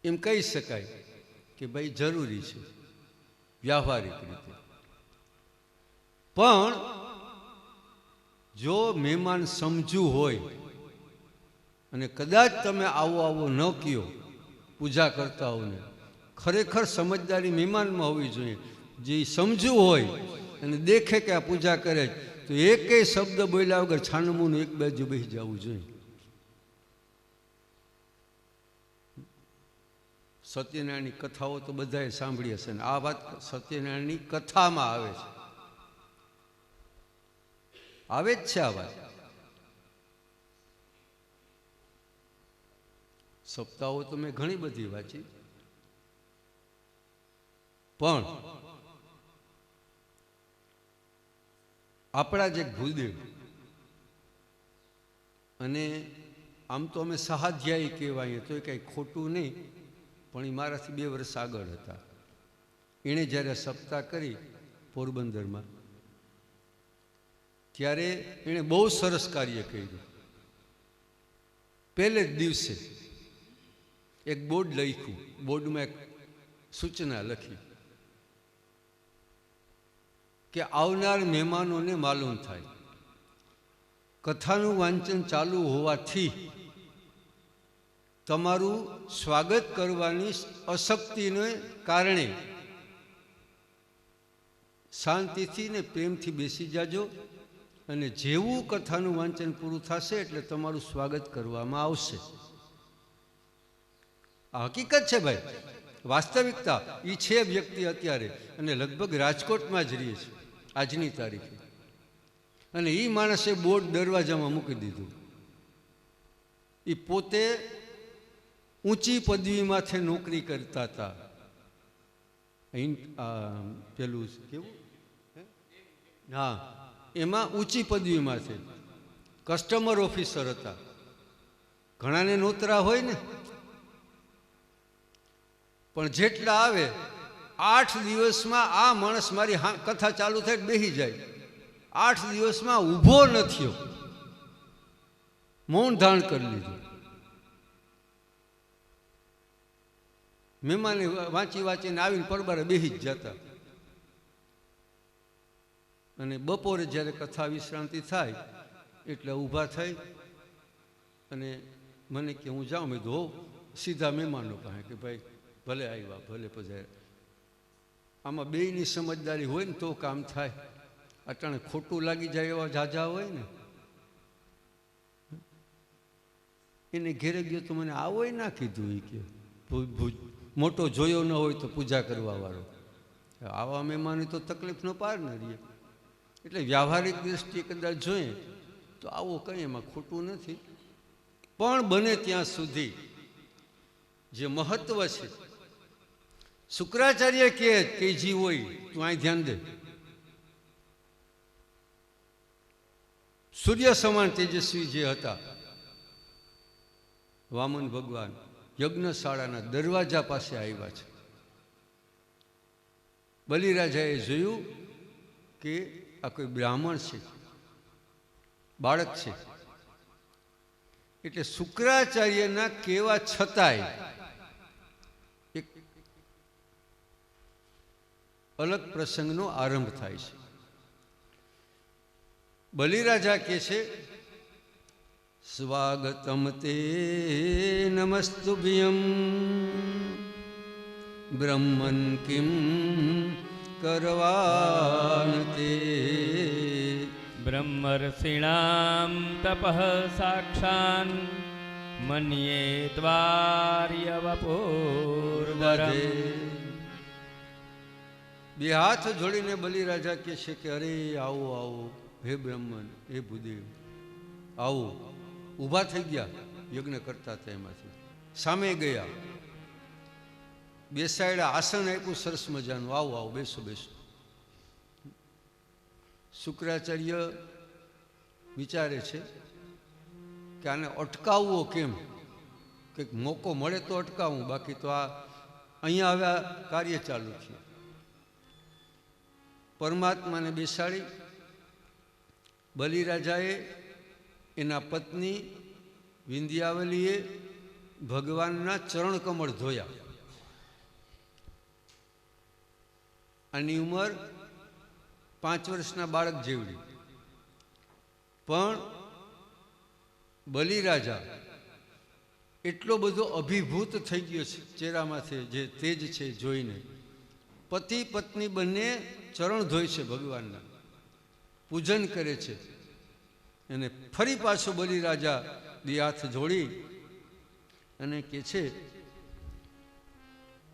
એમ કહી શકાય કે ભાઈ જરૂરી છે વ્યવહારિક રીતે. પણ જો મહેમાન સમજુ હોય અને કદાચ તમે આવો આવો ન કહો પૂજા કરતા હો ને, ખરેખર સમજદારી મહેમાનમાં હોવી જોઈએ. જે સમજુ હોય અને દેખે કે આ પૂજા કરે તો એકેય શબ્દ બોલ્યા વગર છાનમુનું એક બાજુ બેસી જવું જોઈએ. સત્યનારાયણની કથાઓ તો બધાએ સાંભળી હશે ને આ વાત સત્યનારાયણની કથામાં આવે જ છે આ વાત. સપ્તાહો તો મેં ઘણી બધી વાંચી, પણ આપણા જે ભૂદેવ, અને આમ તો અમે સહાધ્યાયી કહેવાય તો એ કંઈ ખોટું નહીં, પણ એ મારાથી 2 વર્ષ આગળ હતા. એણે જ્યારે સપ્તાહ કરી પોરબંદરમાં ત્યારે એણે બહુ સરસ કાર્ય કર્યું. પહેલે જ દિવસે એક બોર્ડ લખ્યું, બોર્ડમાં એક સૂચના લખી કે આવનાર મહેમાનોને માલુમ થાય કથાનું વાંચન ચાલુ હોવાથી તમારું સ્વાગત કરવાની અશક્તિને કારણે શાંતિથી ને પ્રેમથી બેસી જાજો, અને જેવું કથાનું વાંચન પૂરું થશે એટલે તમારું સ્વાગત કરવામાં આવશે. આ હકીકત છે ભાઈ, વાસ્તવિકતા. એ છે વ્યક્તિ અત્યારે, અને લગભગ રાજકોટમાં જ રહે છે આજની તારીખે, અને એ માણસે બોર્ડ દરવાજામાં મૂકી દીધું. એ પોતે ઊંચી પદવીમાંથી નોકરી કરતા હતા. પેલું કેવું, હા, એમાં ઊંચી પદવીમાંથી કસ્ટમર ઓફિસર હતા. ઘણાને નોતરા હોય ને, પણ જેટલા આવે 8 દિવસમાં આ માણસ મારી કથા ચાલુ થાય બેસી જાય. 8 દિવસમાં ઊભો ન થયો, મૌન ધારણ કરી લીધું. મહેમાને વાંચીને આવીને પરબારે બેસી જ જતા. અને બપોરે જ્યારે કથા વિશ્રાંતિ થાય એટલે ઊભા થઈ અને મને કે હું જાઉં. મેં તો સીધા મહેમાનો પાસે કે ભાઈ ભલે આવ્યા, ભલે પધાર્યા. આમાં બેયની સમજદારી હોય ને તો કામ થાય. અટાણે ખોટું લાગી જાય એવા ઝાઝા હોય ને, એને ઘેરે ગયો તો મને આવો ના કીધું. એ કે મોટો જોયો ન હોય તો પૂજા કરવા વાળો, આવા મહેમાનની તો તકલીફનો પાર ન રહે. એટલે વ્યવહારિક દ્રષ્ટિએ કદાચ જોઈએ તો આવો કંઈ એમાં ખોટું નથી. પણ બને ત્યાં સુધી જે મહત્વ છે, શુક્રાચાર્ય કે જી હોય તું અહીં ધ્યાન દે. સૂર્ય સમાન તેજસ્વી જે હતા વામન ભગવાન, યજ્ઞશાળાના દરવાજા પાસે આવ્યા છે. બલિરાજાએ જોયું કે આ કોઈ બ્રાહ્મણ છે, બાળક છે. એટલે શુક્રાચાર્યના કહેવા છતાંય એક અલગ પ્રસંગનો આરંભ થાય છે. બલિરાજા કહે છે, સ્વાગતમ તે નમસ્તુભ્યમ બ્રહ્મન કિમ કરવાનતે બ્રહ્મર્ષિણામ તપઃ સાક્ષાન મન્યે દ્વાર્યવપૂર્વરમ. બે હાથ જોડીને બલિરાજા કહે છે કે અરે આવો આવો, હે બ્રહ્મન, હે ભૂદેવ, આવો. ઊભા થઈ ગયા, યજ્ઞ કરતા હતા એમાંથી સામે ગયા, બેસાડ્યા, આસન આપ્યું સરસ મજાનું, આવો આવો, બેસો બેસો. શુક્રાચાર્ય વિચારે છે કે આને અટકાવવો કેમ, કંઈક મોકો મળે તો અટકાવવું, બાકી તો આ અહીંયા હવે આ કાર્ય ચાલુ છે. પરમાત્માને બેસાડી બલિરાજાએ એના પત્ની વિંધ્યાવલીએ ભગવાનના ચરણ કમળ ધોયા. આની ઉંમર 5 વર્ષના બાળક જેવડી. પણ બલિરાજા એટલો બધો અભિભૂત થઈ ગયો છે ચહેરામાંથી, જે તેજ છે જોઈને. પતિ પત્ની બંને ચરણ ધોય છે ભગવાનના, પૂજન કરે છે. અને ફરી પાછો બલિરાજા બે હાથ જોડી અને કહે છે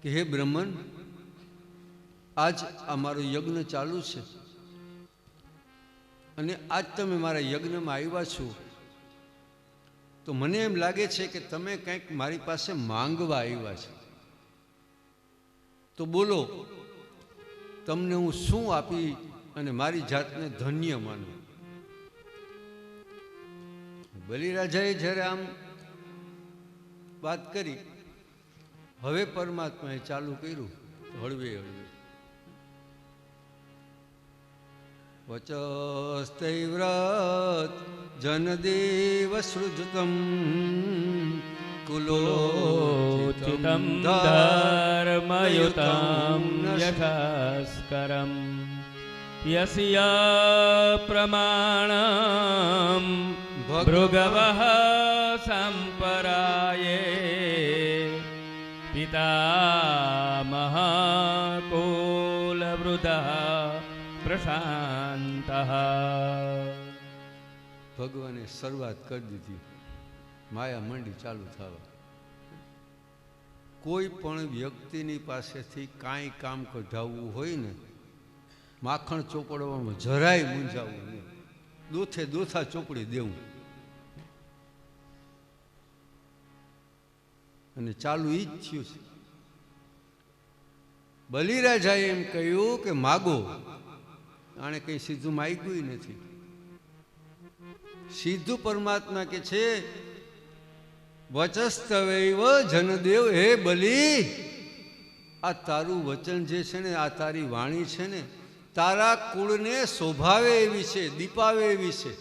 કે હે બ્રહ્મન, આજ અમારો યજ્ઞ ચાલુ છે અને આજ તમે મારા યજ્ઞમાં આવ્યા છો, તો મને એમ લાગે છે કે તમે કંઈક મારી પાસે માંગવા આવ્યા છે. તો બોલો, તમને હું શું આપી અને મારી જાતને ધન્ય માનું? બલિરાજાએ જ્યારે આમ વાત કરી, હવે પરમાત્માએ ચાલુ કર્યું હળવે હળવે. વચસ્તૈવ્રત જનદેવ સૃજતમ કુલોચિતમ ધર્મયુતમ યથાસ્કરમ યસ્ય પ્રમાણમ ભૃગવઃ સંપરાયે પિતામહ કુલવૃદ્ધઃ પ્રશાંતઃ. ભગવાને શરૂઆત કરી દીધી, માયા મંડી ચાલુ થવા. કોઈ પણ વ્યક્તિની પાસેથી કાંઈ કામ કઢાવવું હોય ને, માખણ ચોપડવામાં જરાય મૂંઝાવવું નહીં, દોથે દોથા ચોપડી દેવું. અને ચાલુ ઈ જ થયું છે. બલિરાજાએ એમ કહ્યું કે માગો. આણે કંઈ સીધું માગ્યું નથી. સીધું પરમાત્મા કે છે વચસ્તવૈવ જનદેવ, હે બલિ, આ તારું વચન જે છે ને, આ તારી વાણી છે ને, તારા કુળને શોભાવે એવી છે, દીપાવે એવી છે.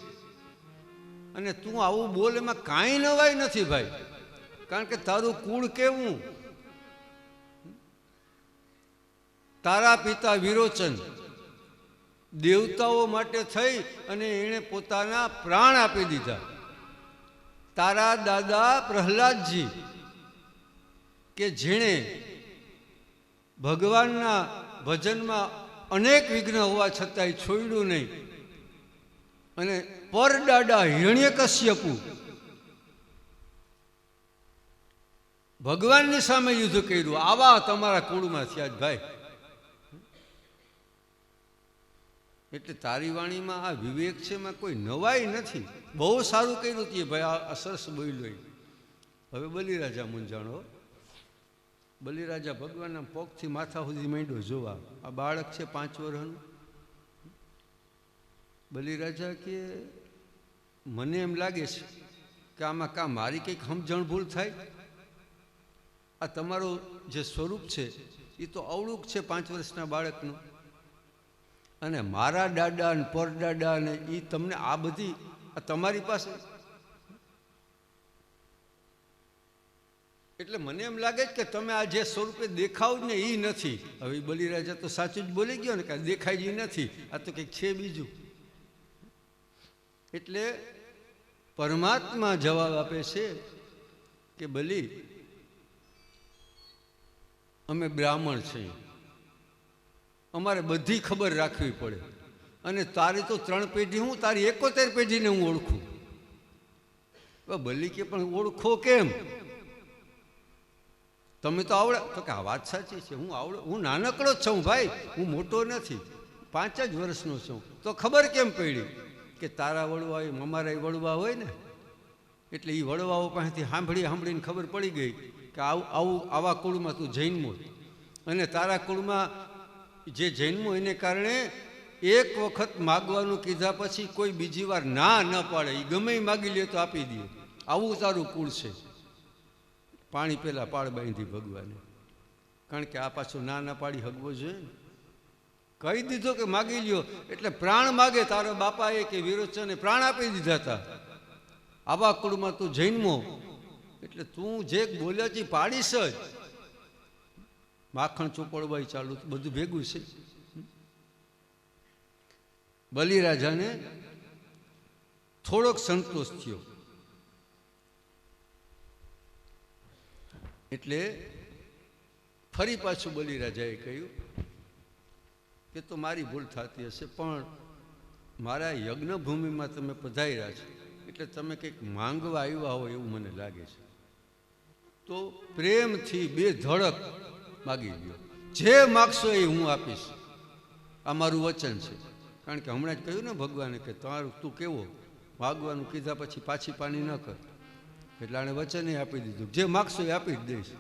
અને તું આવું બોલ, એમાં કાંઈ નવાઈ નથી ભાઈ. કારણ કે તારું કુળ કેવું? તારા પિતા વિરોચન દેવતાઓ માટે થઈ અને એણે પોતાના પ્રાણ આપી દીધા. તારા દાદા પ્રહલાદજી કે જેણે ભગવાનના ભજનમાં અનેક વિઘ્ન હોવા છતાંય છોડ્યું નહીં, અને પરદાદા હિરણ્યકશ્યપુ ભગવાનની સામે યુદ્ધ કર્યું. આવા તમારા કુળમાં થયા જ ભાઈ. એટલે તારી વાણીમાં આ વિવેક છે, એમાં કોઈ નવાઈ નથી. બહુ સારું કર્યું તે ભાઈ, આ સરસ બોલ્યો. હવે બલિરાજા મૂંઝાણો. બલિરાજા ભગવાનના પગથી માથા સુધી માંડ્યો જોવા. આ બાળક છે 5 વર્ષનું. બલિરાજા કે મને એમ લાગે છે કે આમાં કાં મારી કંઈક સમજણ ભૂલ થાય. આ તમારું જે સ્વરૂપ છે એ તો અવળુક છે 5 વર્ષના બાળકનું, અને મારા દાદા ને પરદાદા ને એ તમને આ બધી તમારી પાસે. એટલે મને એમ લાગે છે કે તમે આ જે સ્વરૂપે દેખાવ ને એ નથી. હવે બલિરાજા તો સાચું જ બોલી ગયો ને, કે દેખાય જ નથી, આ તો કંઈક છે બીજું. એટલે પરમાત્મા જવાબ આપે છે કે બલિ, અમે બ્રાહ્મણ છીએ, અમારે બધી ખબર રાખવી પડે. અને તારી તો 3 પેઢી, હું તારી 71 પેઢીને હું ઓળખું. બલિ કે પણ ઓળખો કેમ? તમે તો આવડે. તો કે આ વાત સાચી છે, હું નાનકડો જ છું ભાઈ, હું મોટો નથી, 5 જ વર્ષનો છું. તો ખબર કેમ પડી? કે તારા વડવા એ અમારા વડવા હોય ને, એટલે એ વડવાઓ પાસેથી સાંભળીને ખબર પડી ગઈ કે આવા કુળમાં તું જન્મો. અને તારા કુળમાં જે જન્મો એને કારણે એક વખત માગવાનું કીધા પછી કોઈ બીજી વાર ના ન પાડે, એ ગમે માગી લે તો આપી દે. આવું તારું કુળ છે. પાણી પહેલાં પાળ બાંધી ભગવાને, કારણ કે આ પાછું ના પાડી હગવો જોઈએ ને. કહી દીધો કે માગી લ્યો, એટલે પ્રાણ માગે. તારા બાપાએ કે વિરોચને પ્રાણ આપી દીધા હતા. આવા કુળમાં તું જન્મો એટલે તું જે બોલ્યા છે પાડીશ જ. માખણ ચોપડવાય ચાલુ, બધું ભેગું છે. બલિરાજાને થોડોક સંતોષ થયો. એટલે ફરી પાછું બલિરાજાએ કહ્યું કે તો મારી ભૂલ થતી હશે, પણ મારા યજ્ઞભૂમિમાં તમે પધાર્યા છો એટલે તમે કંઈક માંગવા આવ્યા હોય એવું મને લાગે છે. તો પ્રેમથી બે ધડક માગી લ્યો, જે માગશો એ હું આપીશ, આ મારું વચન છે. કારણ કે હમણાં જ કહ્યું ને ભગવાને કે તમારું તું કેવો માગવાનું કીધા પછી પાછી પાણી ન કર, એટલે આણે વચને આપી દીધું, જે માગશો એ આપી જ દઈશ.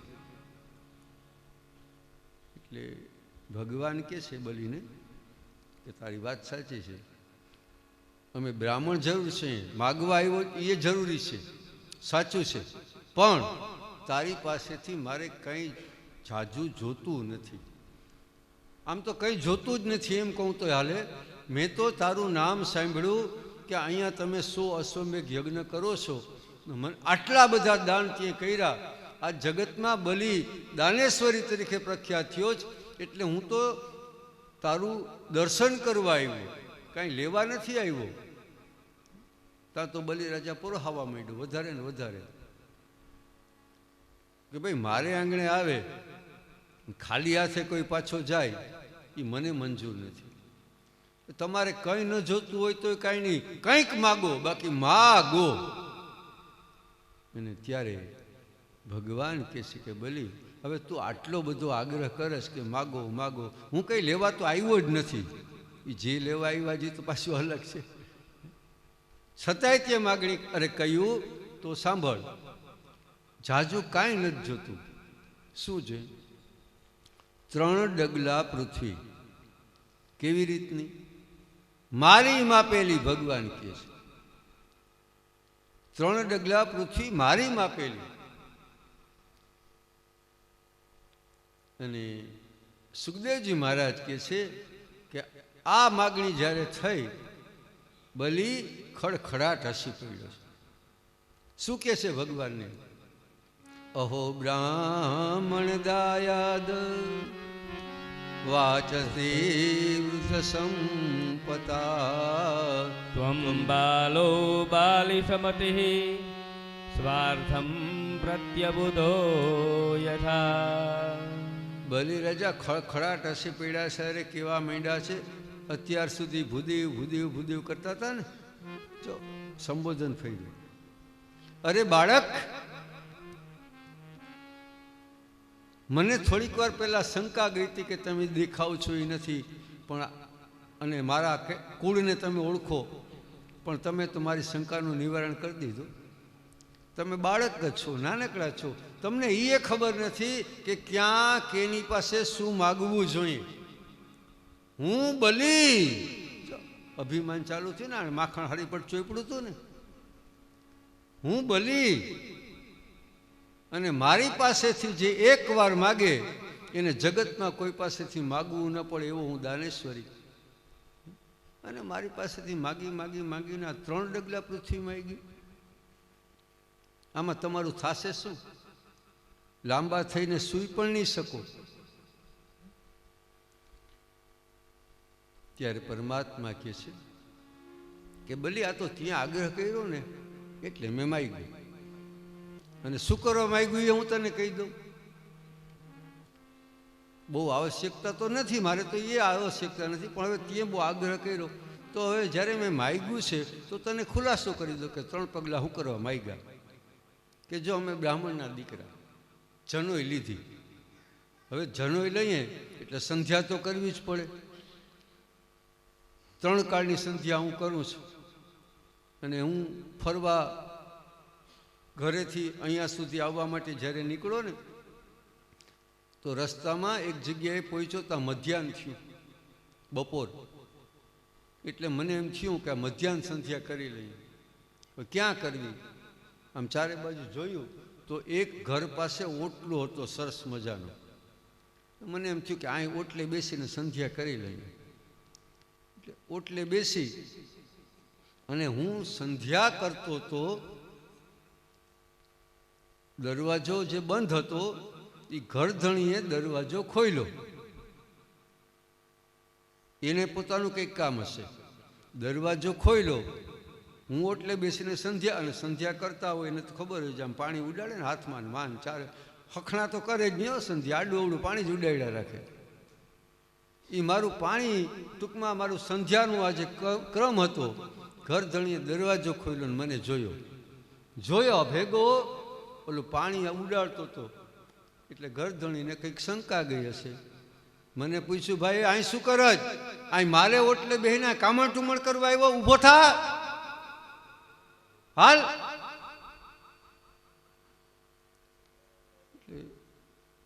એટલે ભગવાન કહે છે બલીને કે તારી વાત સાચી છે, અમે બ્રાહ્મણ જરૂર છે, માગવા આવ્યો એ જરૂરી છે, સાચું છે, પણ તારી પાસેથી મારે કંઈ જાજુ જોતું નથી. આમ તો કંઈ જોતું જ નથી એમ કહું તો હાલે. મેં તો તારું નામ સાંભળ્યું કે અહીંયા તમે 100 અશ્વમેઘ યજ્ઞ કરો છો, મને આટલા બધા દાન ત્યાં કર્યા, આ જગતમાં બલિ દાનેશ્વરી તરીકે પ્રખ્યાત થયો જ, એટલે હું તો તારું દર્શન કરવા આવ્યો, કાંઈ લેવા નથી આવ્યો. ત્યાં તો બલિરાજા પોરહાવા માંડ્યો વધારે ને વધારે કે ભાઈ મારે આંગણે આવે ખાલી હાથે કોઈ પાછો જાય એ મને મંજૂર નથી. તમારે કંઈ ન જોતું હોય તો કાંઈ નહીં, કંઈક માગો, બાકી માગો. અને ત્યારે ભગવાન કહે છે કે બલી હવે તું આટલો બધો આગ્રહ કરસ કે માગો માગો, હું કંઈ લેવા તો આવ્યો જ નથી. એ જે લેવા આવ્યા જે તો પાછું અલગ છે. છતાંય તે માગણી અરે કહ્યું તો સાંભળ, જાજુ કાંઈ નથી જોતું. શું છે? 3 ડગલા પૃથ્વી. કેવી રીતની? મારી માપેલી. ભગવાન કહે છે 3 ડગલા પૃથ્વી મારી માપેલી. અને સુખદેવજી મહારાજ કહે છે કે આ માગણી જ્યારે થઈ, બલિ ખડખડાટ હસી પડ્યો છે. શું કહે છે ભગવાનને? અહો બ્રાહ્મણ દાયાદ વાચસી વૃષ સંપતા ત્વમ બાલો બાલિસમતિઃ સ્વાર્થમ પ્રત્યબુધો યથા. બલિરાજા ખડખડાટ હસી પડ્યા છે. અરે કેવા માંડ્યા છે, અત્યાર સુધી ભૂદેવ ભૂદેવ ભૂદેવ કરતા હતા ને, જો સંબોધન થઈ ગયું. અરે બાળક, મને થોડીક વાર પહેલાં શંકા ગઈ હતી કે તમે દેખાવ છો એ નથી, પણ અને મારા કુળને તમે ઓળખો, પણ તમે તો મારી શંકાનું નિવારણ કરી દીધું. તમે બાળક જ છો, નાનકડા છો, તમને એ ખબર નથી કે ક્યાં કેની પાસે શું માગવું જોઈએ. હું બલિ, અભિમાન ચાલુ થયું ને, માખણ હરી પર ચોપડું હતું ને, હું બલિ, અને મારી પાસેથી જે એકવાર માગે એને જગતમાં કોઈ પાસેથી માગવું ન પડે એવો હું દાનેશ્વરી. અને મારી પાસેથી માગી માગી માગીને 3 ડગલા પૃથ્વી માગી. આમાં તમારું થશે શું? લાંબા થઈને સૂઈ પણ નહીં શકો. ત્યારે પરમાત્મા કહે છે કે બલી આ તો ત્યાં આગ્રહ કર્યો ને એટલે મેં માગ્યું. અને શું કરવા માગ્યું એ હું તને કહી દઉં. બહુ આવશ્યકતા તો નથી મારે, તો એ આવશ્યકતા નથી, પણ હવે તે બહુ આગ્રહ કર્યો તો હવે જ્યારે મેં માગ્યું છે તો તને ખુલાસો કરી દો કે 3 પગલાં હું કરવા માગ્યા. કે જો અમે બ્રાહ્મણના દીકરા, જનોઈ લીધી, હવે જનોઈ લઈએ એટલે સંધ્યા તો કરવી જ પડે. 3 કાળની સંધ્યા હું કરું છું. અને હું ફરવા ઘરેથી અહીંયા સુધી આવવા માટે જ્યારે નીકળો ને તો રસ્તામાં એક જગ્યાએ પહોંચ્યો ત્યાં મધ્યાહન થયું, બપોર. એટલે મને એમ થયું કે આ મધ્યાહન સંધ્યા કરી લઈએ. ક્યાં કરવી? આમ ચારે બાજુ જોયું તો એક ઘર પાસે ઓટલો હતો સરસ મજાનો. મને એમ થયું કે અહીં ઓટલે બેસીને સંધ્યા કરી લઈએ. એટલે ઓટલે બેસી અને હું સંધ્યા કરતો તો દરવાજો જે બંધ હતો એ ઘરધણીએ દરવાજો ખોલ્યો. એને પોતાનું કંઈક કામ હશે. દરવાજો ખોલ્યો. હું ઓટલે બેસીને સંધ્યા, અને સંધ્યા કરતા હોય એને તો ખબર હોય, આમ પાણી ઉડાડે ને હાથમાં માન ચારે હખણા તો કરે જ નહીં. સંધ્યા આડું અવડું પાણી જ ઉડાડ્યા રાખે. એ મારું પાણી, ટૂંકમાં મારું સંધ્યાનું આ જે ક્રમ હતો, ઘરધણીએ દરવાજો ખોલ્યો ને મને જોયો ભેગો ઓલું પાણી ઉડાડતો હતો. એટલે ઘરધણીને કંઈક શંકા ગઈ હશે. મને પૂછ્યું, ભાઈ અહીં શું કરે જ? અહીં મારે ઓટલે બેહીને કામણ ટુમણ કરવા આવ્યો? ઊભો થા, હાલ.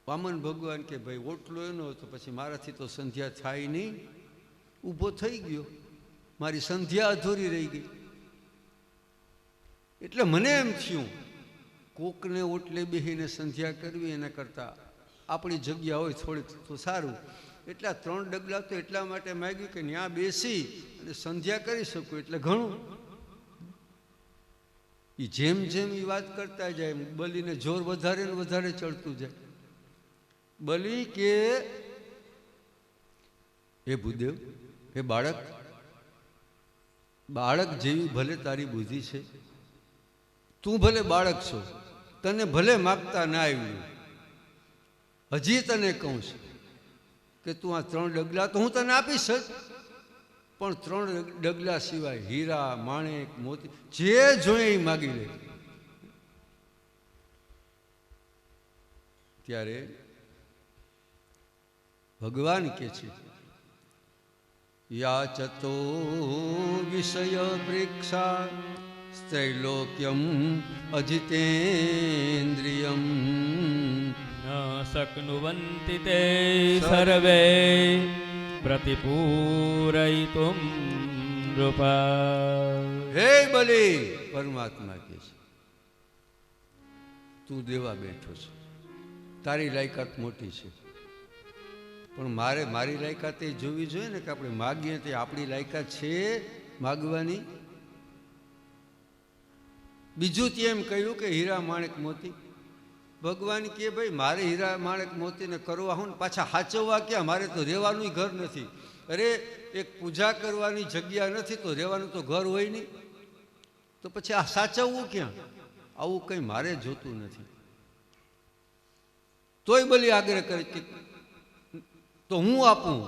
વામન ભગવાન કે ભાઈ ઓટલો એનો હતો, પછી મારાથી તો સંધ્યા થાય નહીં. ઊભો થઈ ગયો, મારી સંધ્યા અધૂરી રહી ગઈ. એટલે મને એમ થયું, કોકને ઓટલે બેહીને સંધ્યા કરવી એના કરતાં આપણી જગ્યા હોય થોડીક તો સારું. એટલા 3 ડગલા તો એટલા માટે માગ્યું કે ત્યાં બેસી અને સંધ્યા કરી શકું, એટલે ઘણું. એ જેમ જેમ એ વાત કરતા જાય, બલીને જોર વધારે ને વધારે ચડતું જાય. બલી કે, હે ભૂદેવ, હે બાળક જેવી ભલે તારી બુદ્ધિ છે, તું ભલે બાળક છો, તને ભલે માગતા ના આવ્યું, હજી તને કહું છું કે તું આ 3 ડગલા તો હું તને આપીશ જ, પણ 3 ડગલા સિવાય હીરા, માણેક, મોતી જે જોઈએ એ માગી લે. ત્યારે ભગવાન કે છે, યાચતો વિષય પ્રેક્ષા સ્ત્રૈલોક્યમ અજિતેન્દ્રિયમ ન શક્નુવન્તિ તે સર્વે પ્રતિપૂરયિતુમ નૃપા. હે બલી, પરમાત્મા કે છે, તું દેવા બેઠો છે, તારી લાયકાત મોટી છે, પણ મારી લાયકાત એ જોવી જોઈએ ને કે આપણે માગીએ તે આપણી લાયકાત છે માગવાની. બીજું તેમ કહ્યું કે હીરા માણેક મોતી. ભગવાન કે ભાઈ મારે હીરા માણેક મોતીને કરવા હું ને પાછા સાચવવા ક્યાં? મારે તો રહેવાનું ઘર નથી. અરે એક પૂજા કરવાની જગ્યા નથી તો રહેવાનું તો ઘર હોય નહીં, તો પછી આ સાચવવું ક્યાં? આવું કંઈ મારે જોતું નથી. તોય બલી આગ્રહ કરે કે તો હું આપું.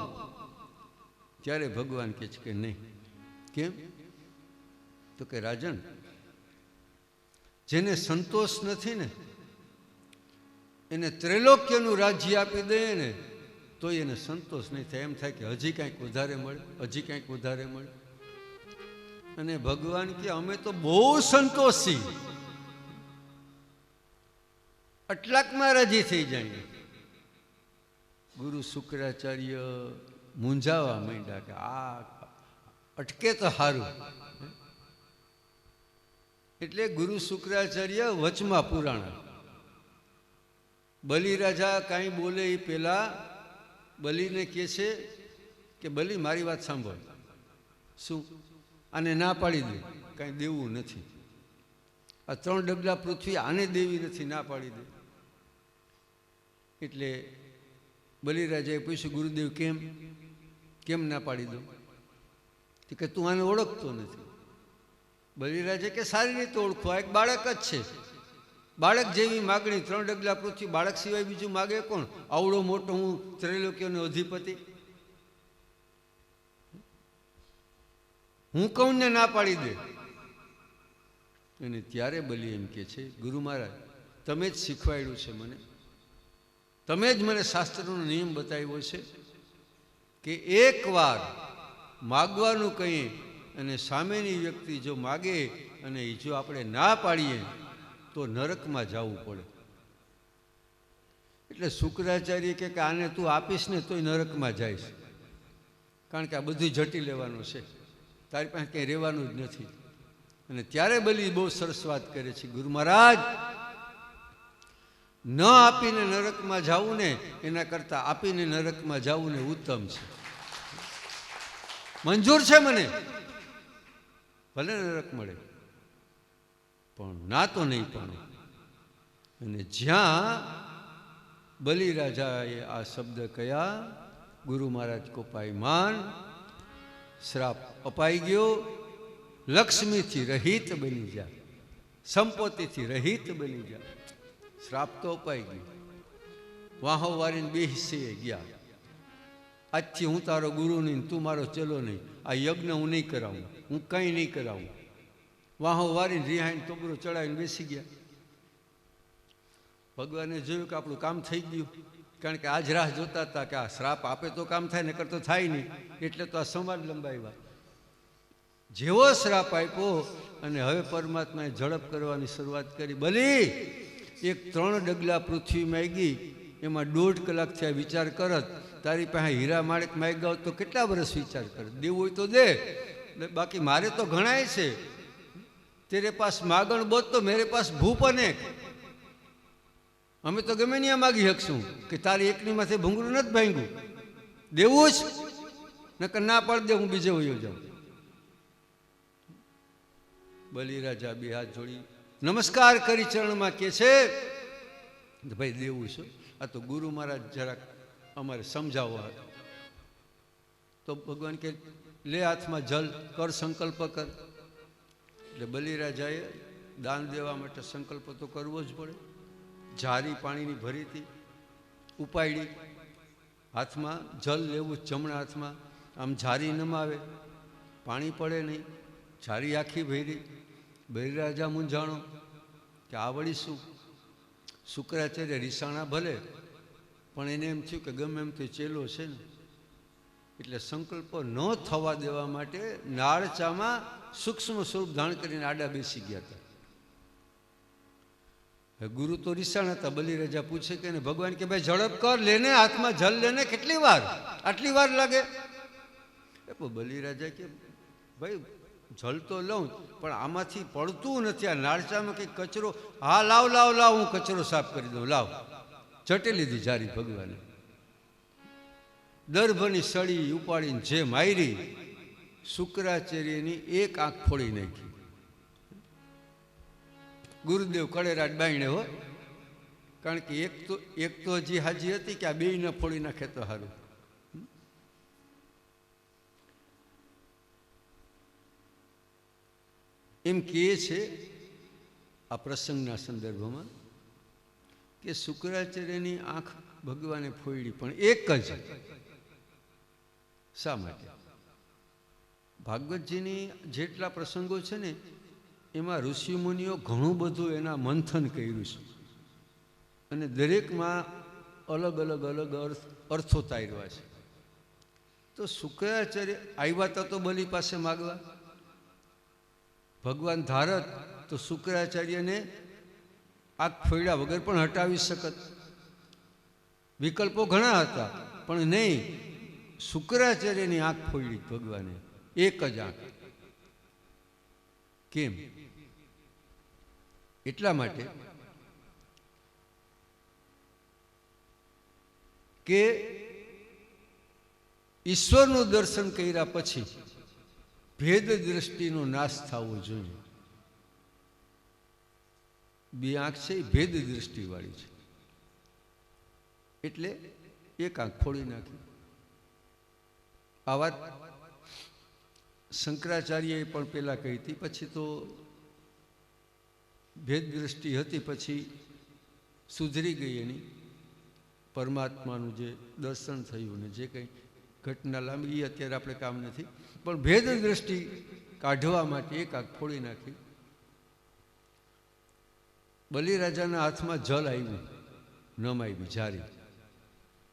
ત્યારે ભગવાન કહે છે કે નહીં. કેમ? તો કે રાજન, જેને સંતોષ નથી ને એને ત્રૈલોક્યનું રાજ્ય આપી દે ને તો એને સંતોષ નહીં થાય. એમ થાય કે હજી કાંઈક વધારે મળે, હજી કાંઈક વધારે મળે. અને ભગવાન કે અમે તો બહુ સંતોષી, અટલાકમાં રાજી થઈ જાય. ગુરુ શુક્રાચાર્ય મૂંઝાવા માંડ્યા કે આ અટકે તો સારું. એટલે ગુરુ શુક્રાચાર્ય વચમાં પુરાણા. બલિરાજા કાંઈ બોલે એ પેલા બલીને કહે છે કે બલી મારી વાત સાંભળ. શું? આને ના પાડી દે, કાંઈ દેવું નથી. આ 3 ડગલા પૃથ્વી આને દેવી નથી, ના પાડી દે. એટલે બલિરાજાએ પૂછ્યું, ગુરુદેવ કેમ ના પાડી દો? કે તું આને ઓળખતો નથી. બલિરાજે કે સારી રીતે ઓળખો, આ એક બાળક જ છે. બાળક જેવી માગણી, 3 ડગલા પૃથ્વી, બાળક સિવાય બીજું માગે કોણ? આવડો મોટો હું ત્રૈલોક્યનો અધિપતિ, હું કહું ને ના પાડી દે. અને ત્યારે બલી એમ કે છે, ગુરુ મહારાજ તમે જ શીખવાડ્યું છે મને, તમે જ મને શાસ્ત્રનો નિયમ બતાવ્યો છે કે એકવાર માગવાનું કહીએ અને સામેની વ્યક્તિ જો માગે અને એ જો આપણે ના પાડીએ તો નરકમાં જવું પડે. એટલે શુક્રાચાર્ય કે આને તું આપીશ ને તોય નરકમાં જઈશ, કારણ કે આ બધું જટી લેવાનું છે, તારી પાસે કંઈ રહેવાનું જ નથી. અને ત્યારે બલી બહુ સરસ વાત કરે છે, ગુરુ મહારાજ ન આપીને નરકમાં જવું ને એના કરતાં આપીને નરકમાં જવું ને ઉત્તમ છે. મંજૂર છે મને, ભલે નરક મળે પણ ના તો નહીં. પણ અને જ્યાં બલિરાજાએ આ શબ્દ કયા, ગુરુ મહારાજ કો પાયમાન, શ્રાપ અપાઈ ગયો, લક્ષ્મીથી રહિત બની જા, સંપત્તિથી રહિત બની જા. શ્રાપ તો અપાઈ ગયો. વાહો વારીને બેસી ગયા, આજથી હું તારો ગુરુ નહીં, તું મારો ચેલો નહીં, આ યજ્ઞ હું નહીં કરાવું, હું કંઈ નહીં કરાવું. વાહો વારીને રિહાઈને ટોપરો ચડાવીને બેસી ગયા. ભગવાને જોયું કે આપણું કામ થઈ ગયું, કારણ કે આજ રાહ જોતા હતા કે આ શ્રાપ આપે તો કામ થાય, નકર તો થાય નહીં. એટલે તો આ સંવાદ લંબાવ્યા. જેવો શ્રાપ આપ્યો અને હવે પરમાત્માએ ઝડપ કરવાની શરૂઆત કરી. બલી એક 3 ડગલા પૃથ્વી માગી, એમાં 1.5 કલાકથી આ વિચાર કરત. તારી પાસે હીરા માણેક માગ્યા હોત તો કેટલા વર્ષ વિચાર કરત. દેવું હોય તો દે, બાકી મારે તો ઘણાય છે. તેરે પાસ માગણ બોત તો મેરે પાસ ભૂપ અનેક. અમે તો ગમે ત્યાં માગી શકશું કે તારી એકની માથે ભૂંગળું નથી ભાંગ્યું, દેવું જ, નકર ના પાડી દે, હું બીજે વયો જાઉં. બલિરાજા બે હાથ જોડી નમસ્કાર કરી ચરણમાં કે છે, ભાઈ દેવું છે, આ તો ગુરુ મહારાજ જરાક અમારે સમજાવો. તો ભગવાન કે લે હાથમાં જલ, કર સંકલ્પ કર. એટલે બલિરાજાએ દાન દેવા માટે સંકલ્પ તો કરવો જ પડે. જારી પાણીની ભરી હતી, ઉપાડી, હાથમાં જલ લેવું જમણા હાથમાં, આમ જારી નમાવે, પાણી પડે નહીં, જારી આખી ભરી. બલિરાજા મૂંઝાણો કે આ વળી શું. શુક્રાચાર્ય રીસાણા ભલે, પણ એને એમ થયું કે ગમે એમ તો ચેલો છે ને, એટલે સંકલ્પ ન થવા દેવા માટે નાળચામાં સૂક્ષ્મ સ્વરૂપ ધારણ કરીને આડા બેસી ગયા હતા. ગુરુ તો રીસાણા હતા. બલિરાજા પૂછે કે ભગવાન કે ભાઈ ઝડપ કર, લેને હાથમાં જલ લેને, કેટલી વાર, આટલી વાર લાગે? બલિરાજા કે ભાઈ જલ તો લઉં, પણ આમાંથી પડતું નથી, આ નાળચામાં કંઈક કચરો. હા લાવ લાવ લાવ, હું કચરો સાફ કરી દઉં, લાવ. ચટી લીધી જારી ભગવાને. દર્ભની સળી ઉપાડીને જે મારી, શુક્રાચાર્યની એક આંખ ફોડી નાખી. ગુરુદેવ કડેરાટ બાયણે હો, કારણ કે એક તો હજી હાજી હતી કે આ બેય ન ફોડી નાખે તો સારું. એમ કહે છે આ પ્રસંગના સંદર્ભમાં કે શુક્રાચાર્યની આંખ ભગવાને ફોડી, પણ એક જ. શા માટે? ભાગવતજીની જેટલા પ્રસંગો છે ને, એમાં ઋષિમુનિઓ ઘણું બધું એના મંથન કર્યું છે, અને દરેકમાં અલગ અલગ અલગ અર્થો તાર્યા છે. તો શુક્રાચાર્ય આવ્યા હતા તો બલિ પાસે માગવા, ભગવાન ધારત તો શુક્રાચાર્યને આંખ ફોડ્યા વગર પણ હટાવી શકત. વિકલ્પો ઘણા હતા, પણ નહીં, શુક્રાચાર્યની આંખ ફોડી ભગવાને, એક જ આંખ. કેમ? એટલા માટે કે ઈશ્વરનું દર્શન કર્યા પછી ભેદ દ્રષ્ટિનો નાશ થવો જોઈએ. બે આંખ છે એ ભેદ દ્રષ્ટિવાળી છે, એટલે એક આંખ ફોડી નાખી. આ વાત શંકરાચાર્યએ પણ પહેલાં કહી હતી, પછી તો ભેદ દ્રષ્ટિ હતી, પછી સુધરી ગઈ એની. પરમાત્માનું જે દર્શન થયું ને જે કંઈ ઘટના લાંબી, એ અત્યારે આપણે કામ નથી, પણ ભેદ દ્રષ્ટિ કાઢવા માટે એક આંખ ફોડી નાખી. બલિરાજાના હાથમાં જલ આવ્યું, નમાવી જારી.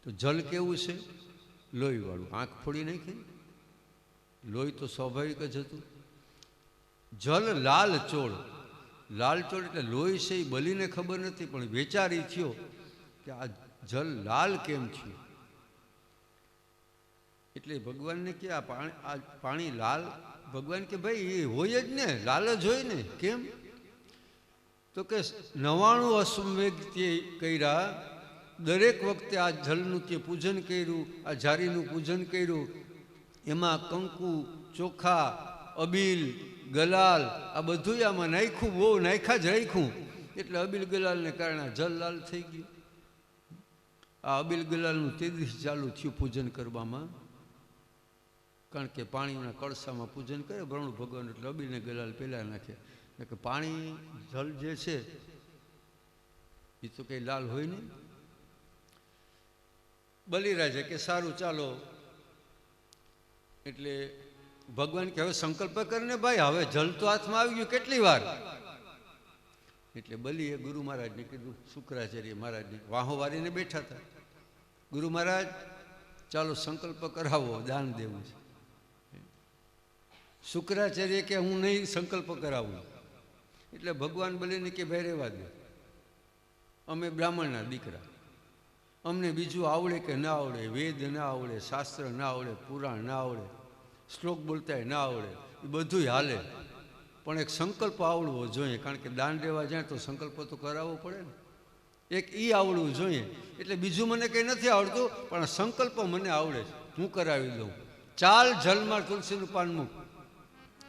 તો જલ કેવું છે? લોહીવાળું. આંખ ફોડી નાખી, લોહી તો સ્વાભાવિક જ હતું. જલ લાલ ચોળ. લાલ ચોળ એટલે લોહી છે એ બલીને ખબર નથી, પણ વેચારી થયો કે આ જલ લાલ કેમ થયું. એટલે ભગવાનને કે આ પાણી લાલ, ભગવાન કે ભાઈ એ હોય જ ને, લાલ જ હોય ને. કેમ? તો કે 99 અશ્વમેઘ તે કર્યા, દરેક વખતે આ જલનું તે પૂજન કર્યું, આ જારીનું પૂજન કર્યું, એમાં કંકુ, ચોખા, અબીલ, ગલાલ આ બધું આમાં નાખ્યું, બહુ નાખ્યા જ રાખ્યું, એટલે અબીલ ગુલાલને કારણે જલ લાલ થઈ ગયું. આ અબીલ ગુલાલનું તેદીથી ચાલુ થયું પૂજન કરવામાં, કારણ કે પાણીના કળશામાં પૂજન કરે બ્રહ્મ ભગવાન, એટલે અબીલને ગુલાલ પહેલાં નાખે. કે પાણી જલ જે છે એ તો કંઈ લાલ હોય નહીં. બલિરાજે કે સારું ચાલો, એટલે ભગવાન કે હવે સંકલ્પ કરીને ભાઈ, હવે જલ તો હાથમાં આવી ગયું, કેટલી વાર? એટલે બલિએ ગુરુ મહારાજને કીધું, શુક્રાચાર્ય મહારાજને વાહો વારીને બેઠા હતા. ગુરુ મહારાજ ચાલો સંકલ્પ કરાવો, દાન દેવું છે. શુક્રાચાર્ય કે હું નહીં સંકલ્પ કરાવું. એટલે ભગવાન બલિને કે ભાઈ રહેવા દે, અમે બ્રાહ્મણના દીકરા, અમને બીજું આવડે કે ના આવડે, વેદ ના આવડે, શાસ્ત્ર ના આવડે, પુરાણ ના આવડે, શ્લોક બોલતાય ના આવડે, એ બધું હાલે, પણ એક સંકલ્પ આવડવો જોઈએ, કારણ કે દાન દેવા જાય તો સંકલ્પ તો કરાવવો પડે ને. એક એ આવડવું જોઈએ. એટલે બીજું મને કંઈ નથી આવડતું, પણ સંકલ્પ મને આવડે છે, હું કરાવી દઉં. ચાલ જલમાં તુલસીનું પાન મૂક.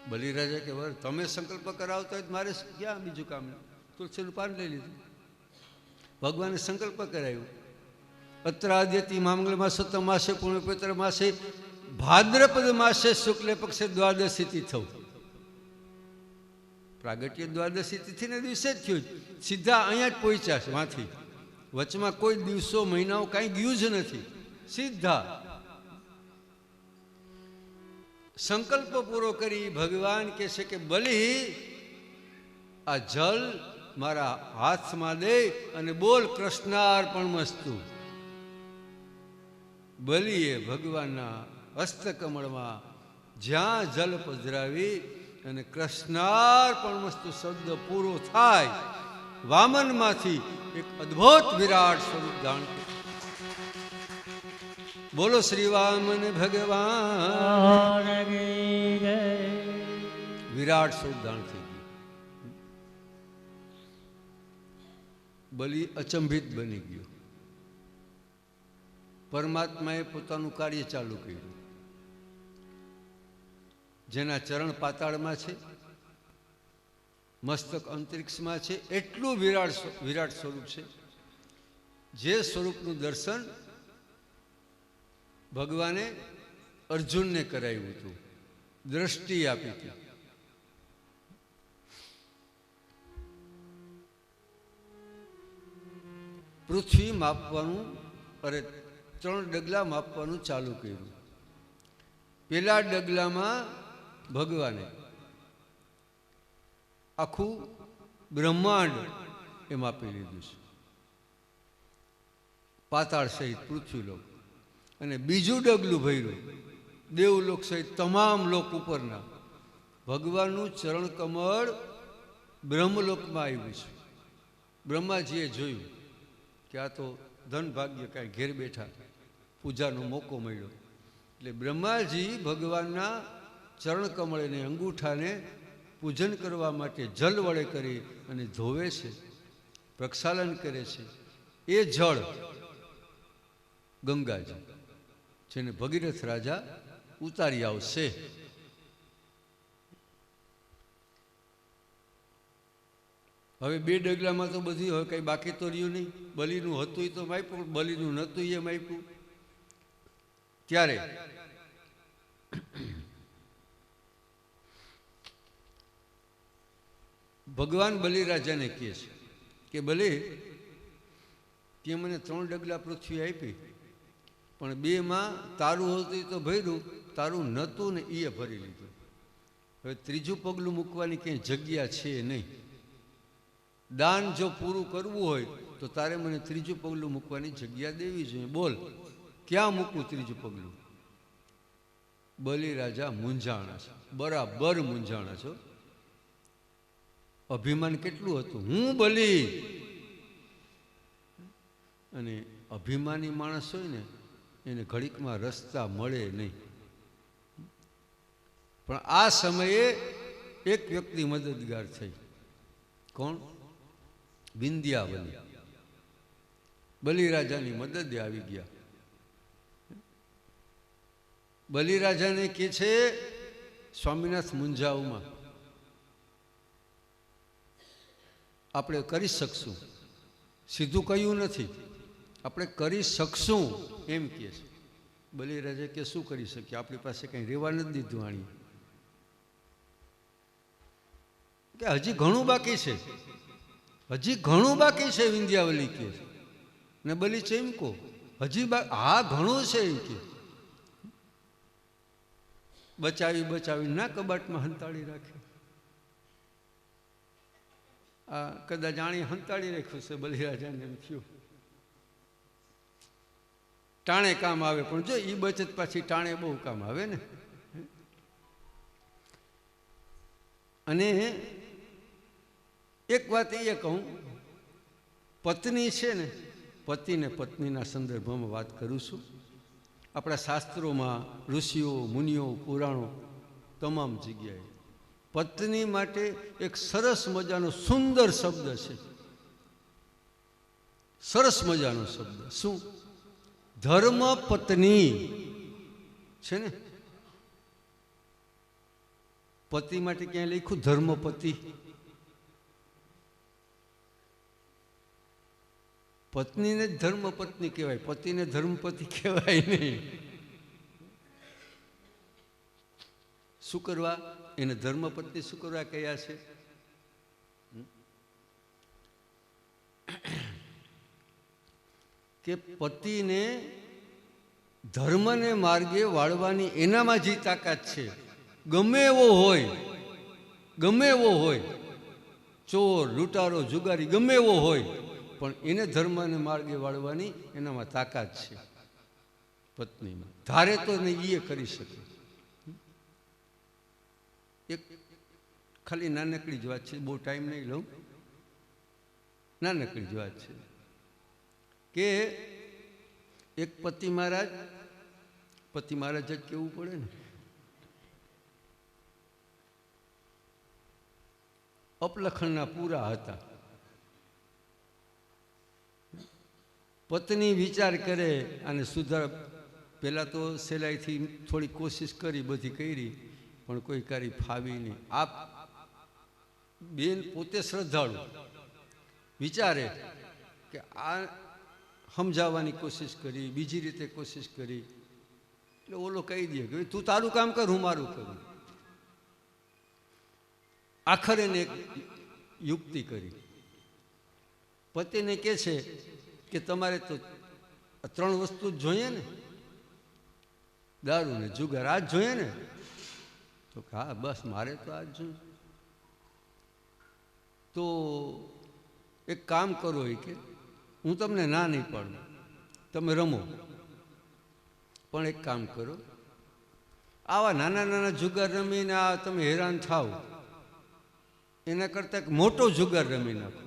બલિરાજા કે વર તમે સંકલ્પ કરાવતા હોય મારે ક્યાં બીજું કામ નહીં. તુલસીનું પાન લઈ લીધું, ભગવાને સંકલ્પ કરાવ્યો. અત્રાદ્યતિ માંગલ માસોત્તમ માસે પુણ્યપવિત્ર માસે ભાદ્રપદ માસે શુક્લ પક્ષે દ્વાદશી તિથિ, પ્રાગટ્ય દ્વાદશી તિથિના દિવસે જ થયું. સીધા અહીંયા જ પહોંચ્યા છે વાંથી, વચમાં કોઈ દિવસો મહિનાઓ કાંઈ ગયું જ નથી. સીધા સંકલ્પ પૂરો કરી ભગવાન કહે છે કે બલિ આ જલ મારા હાથમાં દે અને બોલ કૃષ્ણાર્પણમસ્તુ. બલિએ ભગવાનના હસ્તકમળમાં જ્યાં જલ પધરાવી અને કૃષ્ણાર્પણમસ્તુ શબ્દ પૂરો થાય, વામનમાંથી એક અદ્ભુત વિરાટ સ્વરૂપ ધારણ કર્યું. બોલો શ્રી વામન ભગવાન, વિરાટ સ્વરૂપ ધારણ થઈ ગયું. બલિ અચંભિત બની ગયો. પરમાત્માએ પોતાનું કાર્ય ચાલુ કર્યું. જેના ચરણ પાતાળમાં છે, મસ્તક અંતરિક્ષમાં છે, એટલું વિરાટ સ્વરૂપ છે. જે સ્વરૂપનું દર્શન ભગવાને અર્જુનને કરાવ્યું હતું, દ્રષ્ટિ આપી હતી. પૃથ્વી માપવાનું, અરે 3 ડગલા માપવાનું ચાલુ કર્યું. પેલા ડગલામાં ભગવાને આખું બ્રહ્માંડ એ માપી લીધું છે, પાતાળ સહિત પૃથ્વીલોક. અને બીજું ડગલું ભર્યું દેવલોક સહિત તમામ લોક ઉપરના. ભગવાનનું ચરણ કમળ બ્રહ્મલોકમાં આવ્યું છે. બ્રહ્માજીએ જોયું કે આ તો ધન ભાગ્ય, કાંઈ ઘેર બેઠા પૂજાનો મોકો મળ્યો. એટલે બ્રહ્માજી ભગવાનના ચરણ કમળને, અંગૂઠાને પૂજન કરવા માટે જલ વડે કરી અને ધોવે છે, પ્રક્ષાલન કરે છે. એ જળ ગંગાજી, જેને ભગીરથ રાજા ઉતારી આવશે. હવે 2 ડગલામાં તો બધી હવે કંઈ બાકી તો રહ્યું નહીં. બલિનું હતું તો માપ્યું, બલિનું નહોતું એ માપ્યું. ત્યારે ભગવાન બલિરાજાને કહે છે કે બલિ, તે મને 3 ડગલા પૃથ્વી આપી, પણ 2માં તારું હતું તો ભર્યું, તારું નહોતું ને એ ભરી લીધું. હવે 3જું પગલું મૂકવાની ક્યાંય જગ્યા છે નહીં. દાન જો પૂરું કરવું હોય તો તારે મને 3જું પગલું મૂકવાની જગ્યા દેવી જોઈએ. બોલ ક્યાં મૂકવું 3જું પગલું? બલિરાજા મૂંઝાણા છે, બરાબર મૂંઝાણા છો. અભિમાન કેટલું હતું, હું બલિ. અને અભિમાની માણસ હોય ને એને ઘડીકમાં રસ્તા મળે નહીં. પણ આ સમયે એક વ્યક્તિ મદદગાર થઈ. કોણ? વિંધ્યાવલી. બલિરાજાની મદદે આવી ગયા. બલિરાજાને કહે છે, સ્વામિનાથ મૂંઝાવમાં આપણે કરી શકશું, સીધું કહ્યું નથી, આપણે કરી શકશું એમ કહે છે. બલિરાજે કે શું કરી શકીએ, આપણી પાસે કંઈ રહેવા નથી દીધું આણી, કે હજી ઘણું બાકી છે, હજી ઘણું બાકી છે વિંધ્યાવલી કે. ને બલી છે એમ કહો હજી હા ઘણું છે એમ કે. બચાવી બચાવી ના કબાટમાં હંતાડી રાખે. આ કદાચ આણી હંતાડી રાખ્યું છે બલિરાજાને એમ થયું. ટાણે કામ આવે, પણ જો એ બચત પાછી ટાણે બહુ કામ આવે ને. અને એક વાત એ કહું, પત્ની છે ને, પતિને પત્નીના સંદર્ભમાં વાત કરું છું. આપણા શાસ્ત્રોમાં ઋષિઓ મુનિઓ પુરાણો તમામ જગ્યાએ પત્ની માટે એક સરસ મજાનો સુંદર શબ્દ છે, સરસ મજાનો શબ્દ. શું? ધર્મ પત્ની છે ને. પતિ માટે ક્યાંય લખ્યું ધર્મપતિ? પત્નીને જ ધર્મપત્ની કહેવાય, પતિને ધર્મપતિ કહેવાય નહીં. શું કરવા એને ધર્મપત્ની શું કરવા કયા છે? કે પતિને ધર્મને માર્ગે વાળવાની એનામાં જે તાકાત છે, ગમે એવો હોય, ગમે એવો હોય, ચોર લૂંટારો જુગારી ગમે એવો હોય, પણ એને ધર્મને માર્ગે વાળવાની એનામાં તાકાત છે પત્નીમાં. ધારે તો ને એ કરી શકે. એક ખાલી નાનકડી જ વાત છે, બહુ ટાઈમ નહીં લઉં, નાનકડી જ વાત છે કે એક પતિ મહારાજ જ કેવું પડે ને, અપલખણના પૂરા હતા. પત્ની વિચાર કરે અને સુધાર, પહેલાં તો સહેલાઈથી થોડી કોશિશ કરી, બધી કરી, પણ કોઈ કારી ફાવી નહીં. આ બેન પોતે શ્રદ્ધાળુ વિચારે કે આ સમજાવવાની કોશિશ કરી, બીજી રીતે કોશિશ કરી, એટલે ઓલો કહી દે કે તું તારું કામ કર, હું મારું કરું. આખરે એને એક યુક્તિ કરી. પતિને કહે છે કે તમારે તો 3 વસ્તુ જ જોઈએ ને, દારૂ ને જુગાર, આ જ જોઈએ ને? તો હા બસ મારે તો આ જ જોઈએ. તો એક કામ કરો કે હું તમને ના નહીં પાડું, તમે રમો, પણ એક કામ કરો, આવા નાના નાના જુગાર રમીને આ તમે હેરાન થાવ એના કરતાં એક મોટો જુગાર રમી નાખો.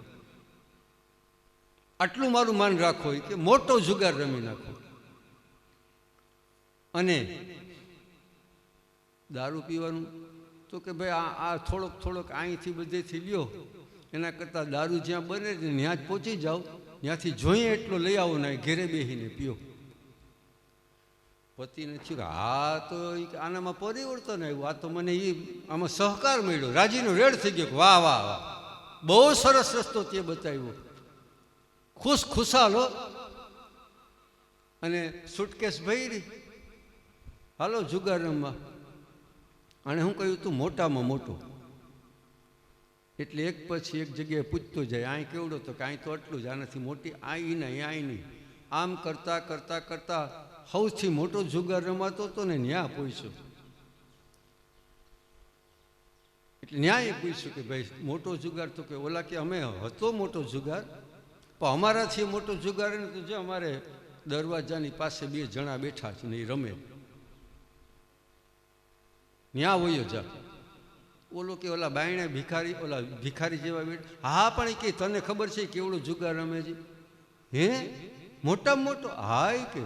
આટલું મારું માન રાખો કે મોટો જુગાર રમી નાખો. અને દારૂ પીવાનું તો કે ભાઈ આ થોડોક અહીંથી બધેથી લ્યો, એના કરતાં દારૂ જ્યાં બને ને ત્યાં જ પહોંચી જાઓ, ત્યાંથી જોઈએ એટલો લઈ આવો ને ઘેરે બેસીને પીઓ. પતિને થયું કે હા તો આનામાં પરિવર્તન આવ્યું, આ તો મને આમાં સહકાર મળ્યો, રાજીનો રેડ થઈ ગયો. વાહ વાહ વાહ, બહુ સરસ રસ્તો તે બતાવ્યો, ખુશાલ હો. અને સુટકેસ ભરી, હાલો જુગાર રમવા. અને હું કહ્યું તું મોટામાં મોટો, એટલે એક પછી એક જગ્યાએ પૂછતો જાય, અહીં કેવડો? તો કે અહીં તો આટલું જ, આનાથી મોટી અહીં નહીં. આમ કરતાં કરતાં કરતાં સૌથી મોટો જુગાર રમાતો હતો ને ન્યા પૂછ્યો. એટલે ન્યાય પૂછ્યું કે ભાઈ મોટો જુગાર? તો કે ઓલા કે અમે હતો મોટો જુગાર, પણ અમારાથી મોટો જુગાર ને તો જે અમારે દરવાજાની પાસે 2 જણા બેઠા છે ને એ રમે, ન્યા વયો જા. ઓલો કે ઓલા બાયણે ભિખારી જેવા બેઠા. હા પણ કે તને ખબર છે કેવડો જુગાર રમે છે? હે મોટામાં મોટો? હા એ કે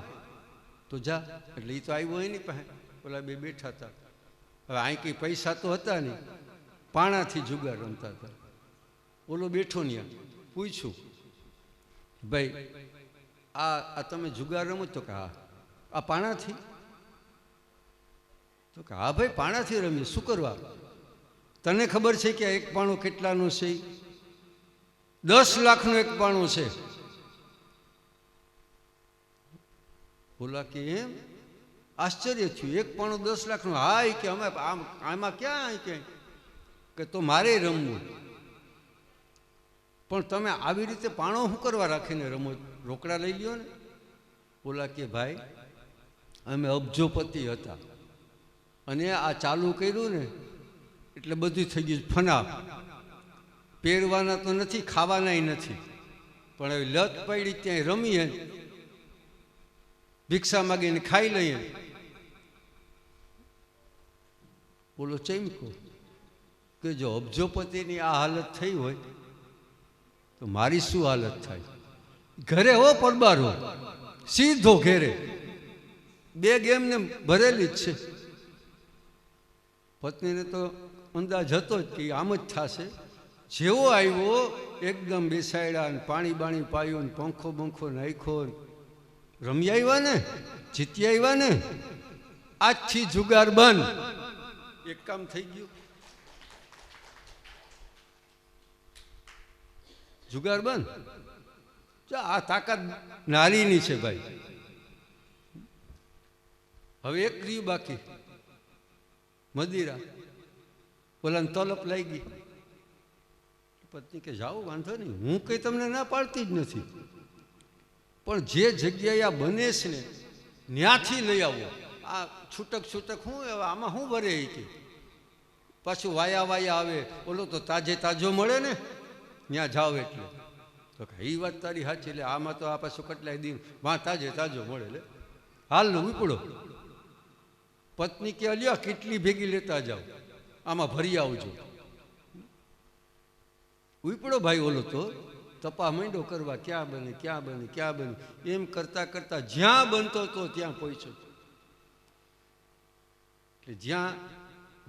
તો જા. એટલે એ તો આવ્યો એની પાસે, ઓલા 2 બેઠા હતા. હવે અહીં કંઈ પૈસા તો હતા નહીં, પાણાથી જુગાર રમતા હતા. ઓલો બેઠો ત્યાં, પૂછ્યું ભાઈ આ તમે જુગાર રમો? તો કે હા. આ પાણાથી? તો કે હા ભાઈ પાણાથી રમીએ. શું કરવા? તને ખબર છે કે એક પાણો કેટલાનો છે? 10 લાખનું એક પાણું છે. બોલા કે એમ? આશ્ચર્ય થયું. એક પાણું 10 લાખનું? હા, કે અમે આમાં ક્યાં કે તો મારે રમવું, પણ તમે આવી રીતે પાણો શું કરવા રાખીને રમો? રોકડા લઈ લ્યો ને. બોલા કે ભાઈ અમે અબજોપતિ હતા અને આ ચાલુ કર્યું ને એટલે બધું થઈ ગયું ફના. પહેરવાના તો નથી, ખાવાના નથી, પણ હવે લત પડી ત્યાં રમીએ, ભિક્ષા માગીને ખાઈ લઈએ. બોલો ચમકો કે જો અબજોપતિની આ હાલત થઈ હોય તો મારી શું હાલત થાય? ઘરે હો પડબાર હો, સીધો ઘેરે, બેગ એમને ભરેલી જ છે. પત્નીને તો અંદાજ હતો જ કે આમ જ થશે. જેવો આવ્યો એકદમ બેસાડ્યા ને પાણી બાણી પાયું ને પંખો બંખો નાખ્યો. રમી આવ્યા ને, જીતી આવ્યા ને, આજથી જુગાર બંધ. એક કામ થઈ ગયું, જુગાર બંધ. આ તાકાત નારીની છે ભાઈ. હવે એક રહ્યું બાકી, મદિરા. ઓલાને તલપ લઈ ગઈ. પત્ની કે જાઓ, વાંધો નહીં, હું કઈ તમને ના પાડતી જ નથી, પણ જે જગ્યાએ આ બને છે ને ત્યાંથી લઈ આવો. આ છૂટક છૂટક શું આમાં શું ભરે? કે પાછું વાયા વાયા આવે. બોલો તો તાજે તાજો મળે ને ત્યાં જાઓ એટલે. તો એ વાત તારી સાચી. એટલે આમાં તો આ પાછું કેટલાય દિન વાં તાજે તાજો મળે. એટલે હાલ નો ઉપડો. પત્ની કે અલ્યા કેટલી ભેગી લેતા જાઓ, આમાં ભરી આવજો. ઉપડો ભાઈ. ઓલો તો તપા માંડો કરવા, ક્યાં બને ક્યાં બને ક્યાં બને, એમ કરતા કરતા જ્યાં બનતો તો ત્યાં પહોંચ્યો. એટલે જ્યાં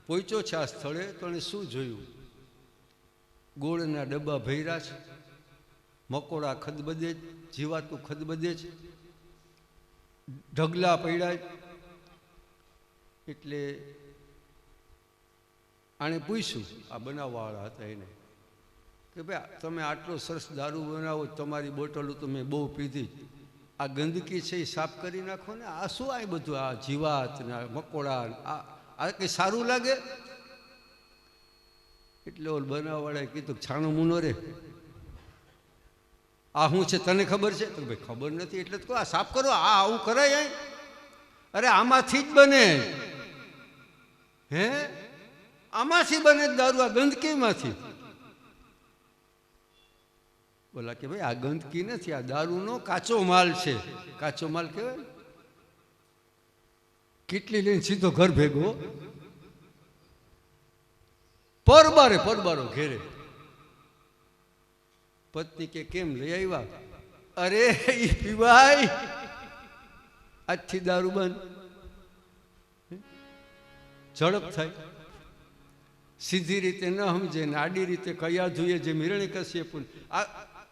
પહોંચ્યો છે આ સ્થળે તો એને શું જોયું? ગોળના ડબ્બા ભર્યા છે, મકોડા ખદબદે જ, જીવાતું ખદબદે જ, ઢગલા પડ્યા. એટલે આણે પૂછ્યું, આ બનાવવાવાળા હતા એને, કે ભાઈ તમે આટલો સરસ દારૂ બનાવો, તમારી બોટલો તો મેં બહુ પીધી, આ ગંદકી છે એ સાફ કરી નાખો ને. આ શું આ બધું, આ જીવાત ને મકોડા, આ કંઈ સારું લાગે? એટલે ઓલ બનાવવાળાએ કીધું, છાણો મૂનો રે, આ શું છે તને ખબર છે? તો ભાઈ ખબર નથી, એટલે તો આ સાફ કરો. આ આવું કરાય? અરે આમાંથી જ બને. હે, આમાંથી બને દારૂ, આ ગંદકીમાંથી. બોલા કે ભાઈ આ ગંદકી નથી, આ દારૂનો કાચો માલ છે. કાચો માલ કહેવાય. કેટલી લઈને સીધો ઘર ભેગો, પરબારો ઘેરે. પત્ની કે કેમ લઈ આવ્યા? અરે ઈ પીવાય, આજથી દારૂ બંધ. ઝડપ થાય. સીધી રીતે ન સમજે ને આડી રીતે કયા જોઈએ, જે મિરણી કસીએ પણ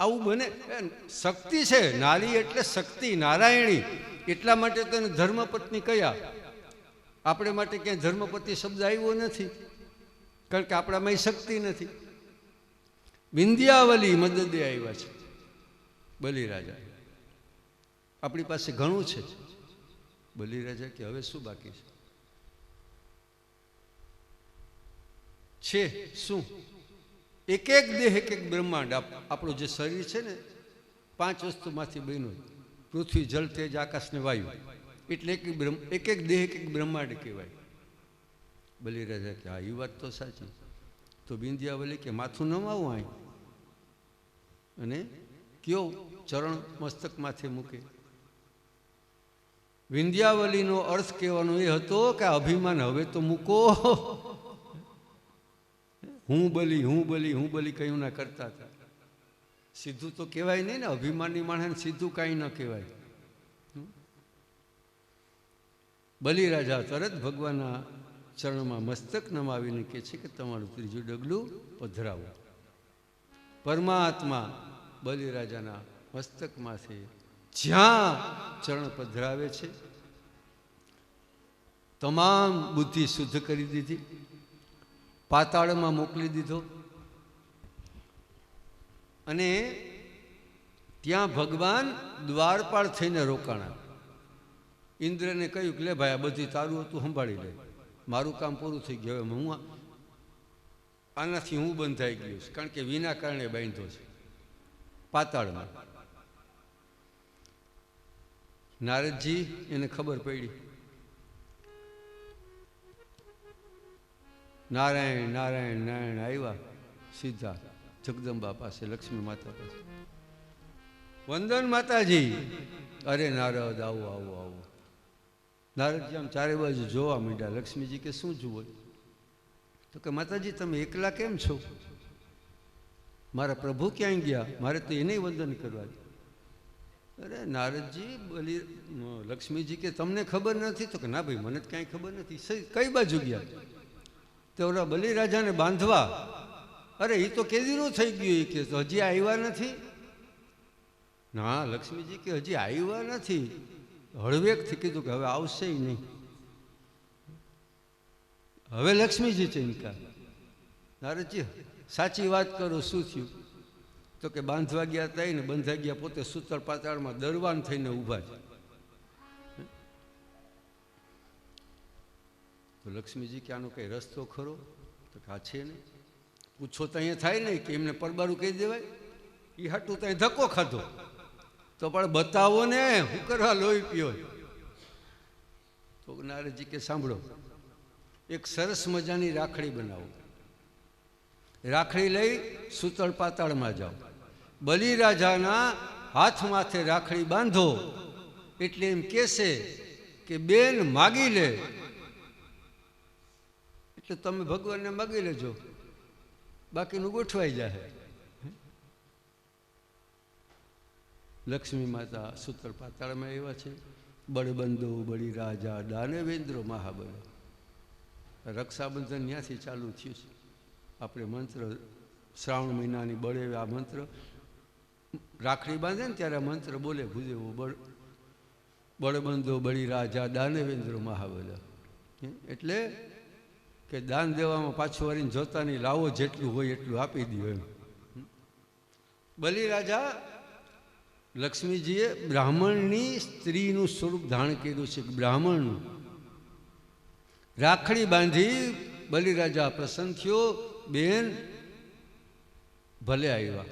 આવું બને. શક્તિ છે નારી, એટલે શક્તિ નારાયણી. એટલા માટે તો ધર્મપત્ની કયા. આપણે માટે ક્યાંય ધર્મપતિ શબ્દ આવ્યો નથી, કારણ કે આપણામાં એ શક્તિ નથી. વિંધ્યાવલી મદદે આવ્યા છે બલિરાજા. આપણી પાસે ઘણું છે. બલિરાજા કે હવે શું બાકી છે? શું? એક એક દેહ, એક એક બ્રહ્માંડ. આપણું જે શરીર છે ને 5 વસ્તુમાંથી બન્યું: પૃથ્વી, જલ, તેજ, આકાશ ને વાયુ. એટલે એક એક દેહ, એક એક બ્રહ્માંડ કહેવાય. બલિરાજા કે હા, એ વાત તો સાચી. તો વિંધ્યાવલી કે માથું નમાવું અહીં, અને કયો ચરણ મસ્તક માથે મૂકે. વિંધ્યાવલીનો અર્થ કહેવાનો એ હતો કે અભિમાન હવે તો મૂકો. હું બલી કયું ના કરતા હતા. સીધું તો કહેવાય નહીં ને, અભિમાની માણસને સીધું કાંઈ ન કહેવાય. બલિરાજા તરત ભગવાનના ચરણમાં મસ્તક નમાવીને કહે છે કે તમારું ત્રીજું ડગલું પધરાવો. પરમાત્મા બલિરાજાના મસ્તકમાંથી જ્યાં ચરણ પધરાવે છે, તમામ બુદ્ધિ શુદ્ધ કરી દીધી, પાતાળમાં મોકલી દીધો. અને ત્યાં ભગવાન દ્વારપાળ થઈને રોકાણા. ઇન્દ્રને કહ્યું કે લે ભાઈ, આ બધી તારું હતું, સંભાળી લે, મારું કામ પૂરું થઈ ગયું, હવે હું આનાથી હું બંધાઈ ગયો છું, કારણ કે વિના કારણે બાંધ્યો છે પાતાળમાં. નારદજી એને ખબર પડી. નારાયણ નારાયણ નારાયણ આવ્યા સીધા જગદંબા પાસે, લક્ષ્મી માતા પાસે. વંદન માતાજી. અરે નારદ, આવો આવો આવો. નારદજી આમ ચારે બાજુ જોવા માંડ્યા. લક્ષ્મીજી કે શું જુઓ? તો કે માતાજી તમે એકલા કેમ છો? મારા પ્રભુ ક્યાંય ગયા? મારે તો એને વંદન કરવા. અરે નારદજી, લક્ષ્મીજી કે તમને ખબર નથી? તો કે ના ભાઈ, મને જ કાંઈ ખબર નથી. કઈ બાજુ ગયા? તો ઓલા બલિરાજાને બાંધવા. અરે એ તો કેદીનું થઈ ગયું, કે હજી આવ્યા નથી. ના લક્ષ્મીજી કે હજી આવ્યા નથી. હળવેકથી કીધું કે હવે આવશે નહીં. હવે લક્ષ્મીજી ચિંતા. નારદજી સાચી વાત કરો, શું થયું? તો કે બાંધવા ગયા હતા ને બંધા ગયા, પોતે સૂતર પાતાળમાં દરવાન થઈને ઊભા છે. તો લક્ષ્મીજી કે આનો કઈ રસ્તો ખરો? તો કે આ છે ને. પૂછો તો અહીંયા થાય ને કે એમને પરબારું કહી દેવાય? એ હાટું ત્યાં ધક્કો ખાધો. તો પણ બતાવો ને, શું કરવા લોહી પીયો? તો નારદજી કે સાંભળો, એક સરસ મજાની રાખડી બનાવો. રાખડી લઈ સૂતળ પાતાળમાં જાઓ. બલિરાજાના હાથ માથે રાખડી બાંધો, એટલે એમ કહેશે કે બેન માગી લે, એટલે તમે ભગવાનને માગી લેજો, બાકીનું ગોઠવાઈ જાય. લક્ષ્મી માતા સૂતળ પાતાળમાં એવા છે. બળબંધો બલિરાજા દાનવેન્દ્રો મહાબળ. રક્ષાબંધન ત્યાંથી ચાલુ થયું છે. આપણે મંત્ર શ્રાવણ મહિનાની બળે આ મંત્ર રાખડી બાંધે ને ત્યારે આ મંત્ર બોલે ભૂદેવો. બળબંધો બલિરાજા દાનવેન્દ્રો મહાબળ. એટલે કે દાન દેવામાં પાછું વારીને જોતા નહીં, લાવો જેટલું હોય એટલું આપી દો એમ. બલિરાજા લક્ષ્મીજીએ બ્રાહ્મણની સ્ત્રીનું સ્વરૂપ ધારણ કર્યું છે. બ્રાહ્મણનું રાખડી બાંધી બલિરાજા પ્રસન્ન થયો. બેન ભલે આવ્યા,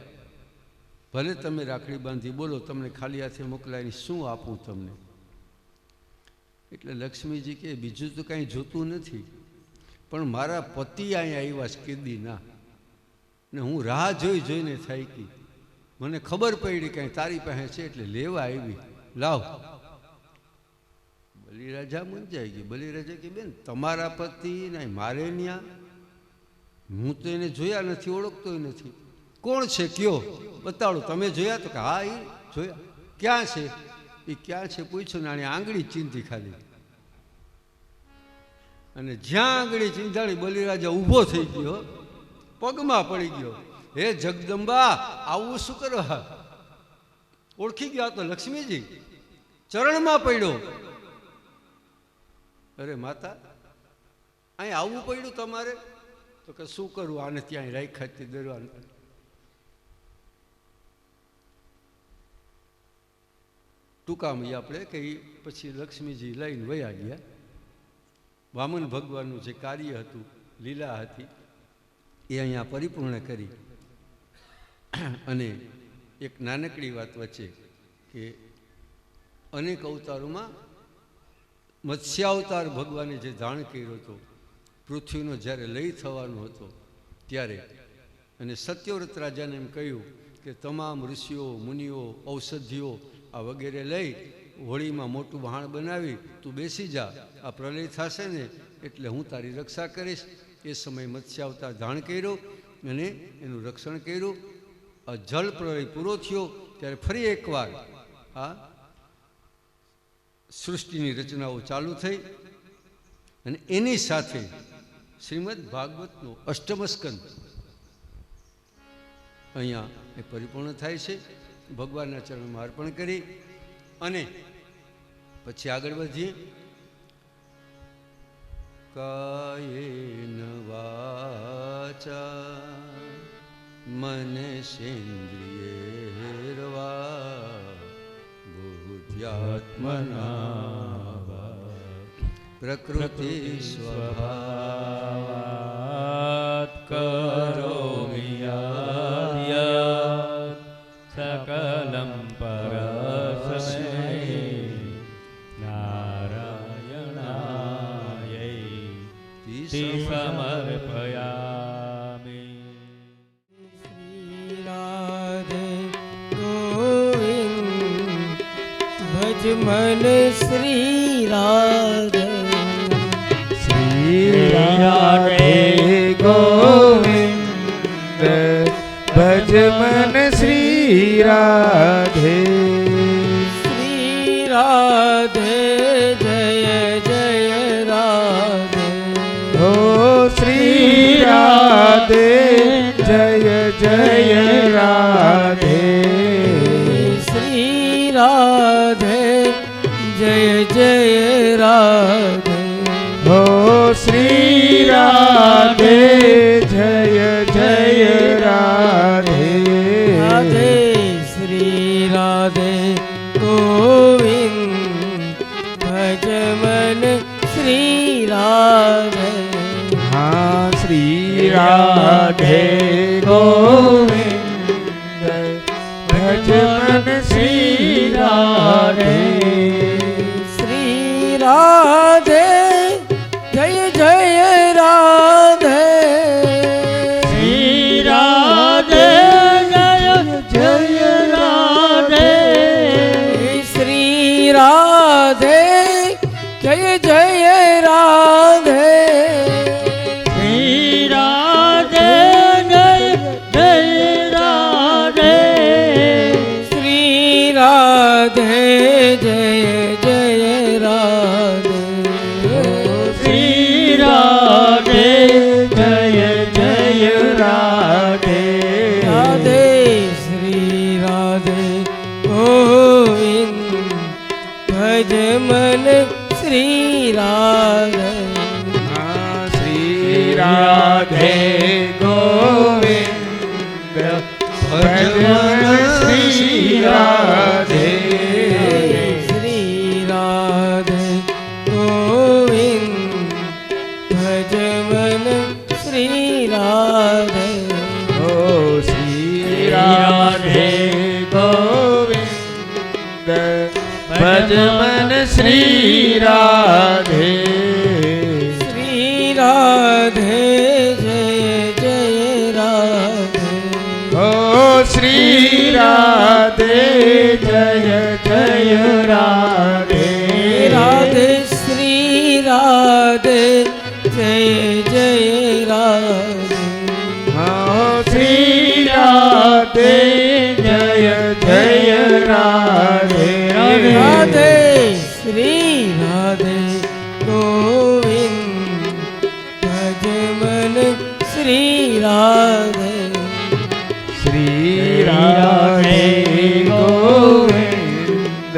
ભલે તમે રાખડી બાંધી, બોલો તમને ખાલી હાથે મોકલાવીને શું આપું તમને? એટલે લક્ષ્મીજી કે બીજું તો કાંઈ જોતું નથી, પણ મારા પતિ અહીંયા આવ્યા છે કેદીના, ને હું રાહ જોઈ જોઈને થાકી. મને ખબર પડી કાંઈ તારી પાસે છે એટલે લેવા આવી, લાવ. બલિરાજા મૂંઝાઈ ગઈ. બલિરાજા કે બેન તમારા પતિ નહીં, મારે ન્યા? હું તો એને જોયા નથી, ઓળખતોય નથી. કોણ છે કયો, બતાડો. તમે જોયા? તો કે હા એ જોયા. ક્યાં છે? એ ક્યાં છે પૂછ્યું ને આની આંગળી ચીંધી ખાલી. અને જ્યાં આંગળી ચીંધાણી બલિરાજા ઊભો થઈ ગયો, પગમાં પડી ગયો. હે જગદંબા, આવું શું કરવા? ઓળખી ગયા તો લક્ષ્મીજી, ચરણમાં પડ્યો. અરે માતા, અહીં આવવું પડ્યું તમારે? તો કે શું કરું, આને ત્યાં રાખ્યા દરવાન. ટૂંકામાં આપણે કે પછી લક્ષ્મીજી લઈને વયા ગયા. વામન ભગવાનનું જે કાર્ય હતું, લીલા હતી, એ અહીંયા પરિપૂર્ણ કરી. અને એક નાનકડી વાત વચ્ચે કે અનેક અવતારોમાં મત્સ્યાવતાર ભગવાને જે ધારણ કર્યો હતો, પૃથ્વીનો જ્યારે લય થવાનો હતો ત્યારે, અને સત્યવ્રત રાજાને એમ કહ્યું કે તમામ ઋષિઓ મુનિઓ ઔષધિઓ આ વગેરે લઈ હોળીમાં મોટું વહાણ બનાવી તું બેસી જા, આ પ્રલય થશે ને એટલે હું તારી રક્ષા કરીશ. એ સમયે મત્સ્યાવતાર ધારણ કર્યો અને એનું રક્ષણ કર્યું. જળ પ્રલય પૂરો થયો ત્યારે ફરી એકવાર આ સૃષ્ટિની રચનાઓ ચાલુ થઈ. અને એની સાથે શ્રીમદ ભાગવતનો અષ્ટમ સ્કંદ અહીંયા એ પરિપૂર્ણ થાય છે. ભગવાનના ચરણમાં અર્પણ કરી અને પછી આગળ વધીએ. કાયેન વાચા મને સેન્દ્રિયેરવા બુદ્ધ્યાત્મના પ્રકૃતિ સ્વભાવાત કરોમિ યદ્ સકલં પરસ્મૈ નારાયણાય તિ સમર્પયામિ. શ્રી રાધે ગોવિંદ ભજ મન શ્રી રાધે. શ્રી રાધે ગોવિંદ ભજ મન શ્રી રાધે. શ્રી રાધે જય જય રાધે. હો શ્રી રાધે જય જય રાધે. શ્રી રાધે જય જય રાધે. હો શ્રી રાધે જય જય રાધે. રાધે શ્રી રાધે ગોવિંદ ભજ મન શ્રી રાધે. હા શ્રી રાધે ગોવિંદ ભજ મન શ્રી રાધે. શ્રી રાધે જય જય રાધે. શ્રી રાધે જય જય રાધે. શ્રી રાધે જય જય રાધે. શ્રી રાધે જય જય રાધે. શ્રી રાધે જય જય રાધે. શ્રી રાધે જય જય રાધે. રાધે શ્રી રાધે ગોવિંદ ભજ મન શ્રી રાધે. હા શ્રી રાધે ગોવિંદ ભજ મન શ્રી રાધે. શ્રી રાધે ગોવિંદ ભજ મન શ્રી રાધે. હો શ્રી રાધે ગોવિંદ ભજ મન શ્રી રાધે. શ્રી રાધે જય જય રાધે. હો શ્રી રાધે જય જય રાધે. રાધે શ્રી રાધે જય જય રાધે. હો શ્રી રાધે જય જય રાધે. રાધે શ્રી રાધે ગોવિંદ ભજ મન શ્રી રાધે. શ્રી રાધે ગોવિંદ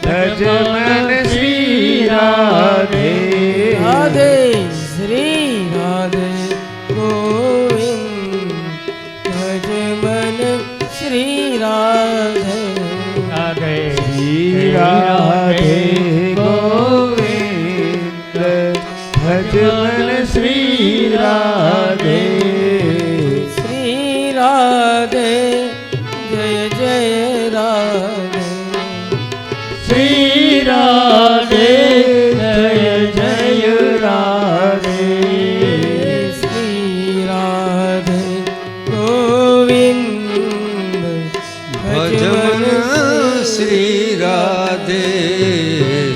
ભજ મન શ્રી રાધે. રાધે શ્રી રાધે ગોવિંદ ભજ મન શ્રી રાધે. શ્રી રાધે ગોવિંદ ભજ મન શ્રી રાધે. શ્રી રાધે જય જય રાધે. શ્રી રાધે જય જય રાધે. શ્રી રાધે ગોવિંદ ભજ મન શ્રી રાધે.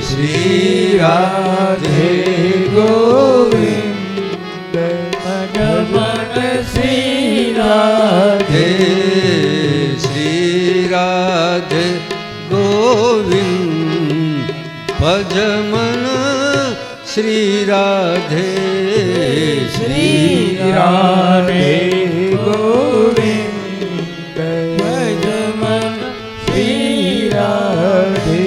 શ્રી રાધે ગોવિંદ ભજ મન શ્રી રાધે. શ્રી રાધે ગોવિંદ ભજ મન શ્રી રાધે. શ્રી રાધે ગોવિંદ ભજ મન શ્રી રાધે.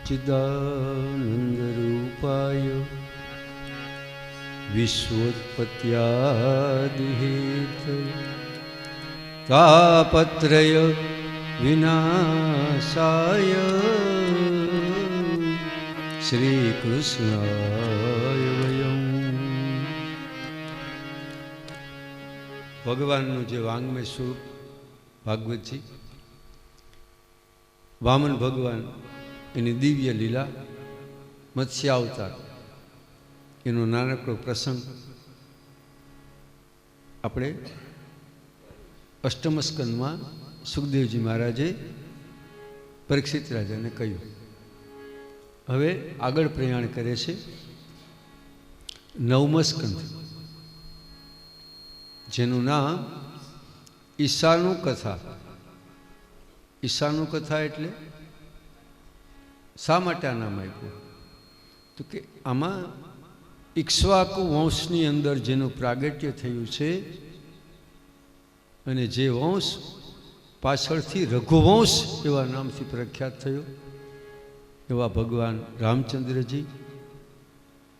ચિદાનંદ રૂપાય વિશ્વોત્પત્યાદિહેત તાપત્રય વિનાશાય શ્રી કૃષ્ણાય વયમ. ભગવાનનું જે વાંગ્મય સ્વરૂપ ભાગવતજી, વામન ભગવાન એની દિવ્ય લીલા, મત્સ્ય અવતાર, એનો નાનકડો પ્રસંગ આપણે અષ્ટમ સ્કંદમાં સુખદેવજી મહારાજે પરીક્ષિત રાજાને કહ્યું. હવે આગળ પ્રયાણ કરે છે નવમ સ્કંદ, જેનું નામ ઈશાનું કથા. ઈશાનું કથા એટલે શા માટે આ નામ આપ્યું? તો કે આમાં ઇક્ષ્વાકુ વંશની અંદર જેનું પ્રાગટ્ય થયું છે અને જે વંશ પાછળથી રઘુવંશ એવા નામથી પ્રખ્યાત થયો, એવા ભગવાન રામચંદ્રજી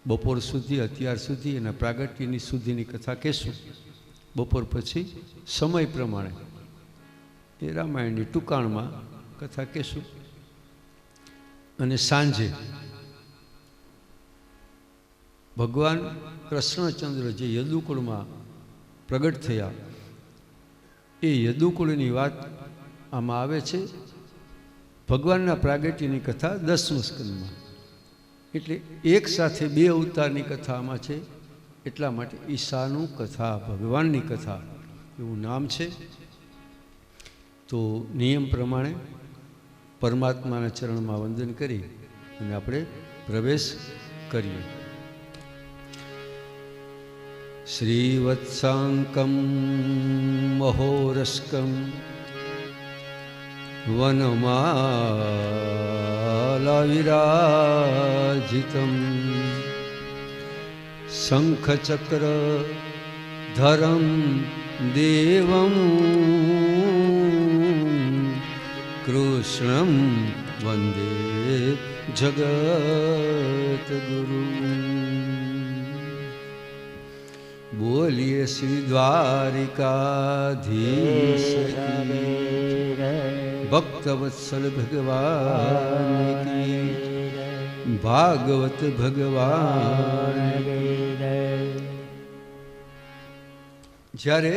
બપોર સુધી, અત્યાર સુધી એના પ્રાગટ્યની સુધીની કથા કહેશું. બપોર પછી સમય પ્રમાણે એ રામાયણની ટૂંકાણમાં કથા કહેશું. અને સાંજે ભગવાન કૃષ્ણચંદ્ર જે યદુકુળમાં પ્રગટ થયા, એ યદુકુળની વાત આમાં આવે છે. ભગવાનના પ્રાગટ્યની કથા 10મા સ્કંદમાં, એટલે એક સાથે બે અવતારની કથા આમાં છે. એટલા માટે ઈશાનું કથા, ભગવાનની કથા એવું નામ છે. તો નિયમ પ્રમાણે પરમાત્માના ચરણમાં વંદન કરી અને આપણે પ્રવેશ કરીએ. શ્રીવત્સાંકમ મહોરસ્કમ વનમાલા વિરાજિતમ શંખચક્ર ધરમ દેવમ કૃષ્ણમ વંદે જગતગુરુ. બોલીએ શ્રી દ્વારિકાધીશ ભક્તવત્સલ ભગવાન કી, ભાગવત ભગવાન. જ્યારે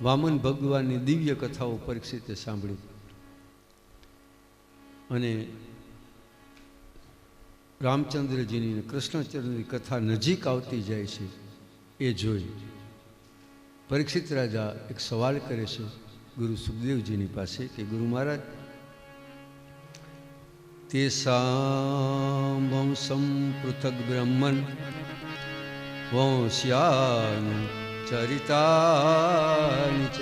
વામન ભગવાનની દિવ્ય કથાઓ પરીક્ષિતે સાંભળી અને રામચંદ્રજીની અને કૃષ્ણચંદ્રની કથા નજીક આવતી જાય છે, એ જોઈ પરીક્ષિત રાજા એક સવાલ કરે છે ગુરુ સુખદેવજીની પાસે કે ગુરુ મહારાજ, તેસાં વંશમ પૃથક બ્રહ્મન વંશ્યાનું ચરિતાનિ ચ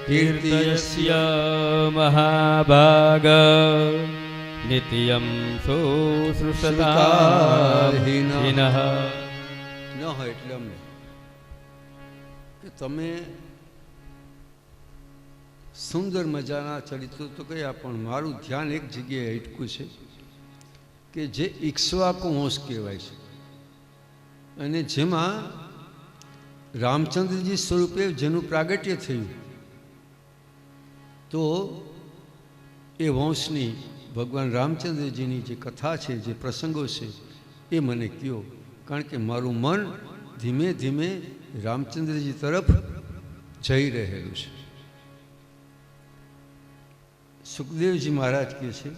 કીર્તયસ્ય મહાભાગ નિત્યમ શુશ્રુષતાહિનઃ. ન હોય એટલે અમને કે તમે સુંદર મજાના ચરિત્રો તો કયા, પણ મારું ધ્યાન એક જગ્યાએ અટકું છે કે જે ઇક્ષ્વાકુ વંશ કહેવાય છે અને જેમાં રામચંદ્રજી સ્વરૂપે જેનું પ્રાગટ્ય થયું, તો એ વંશની ભગવાન રામચંદ્રજીની જે કથા છે, જે પ્રસંગો છે, એ મને કહો. કારણ કે મારું મન ધીમે ધીમે રામચંદ્રજી તરફ જઈ રહેલું છે. સુખદેવજી મહારાજ કહે છે,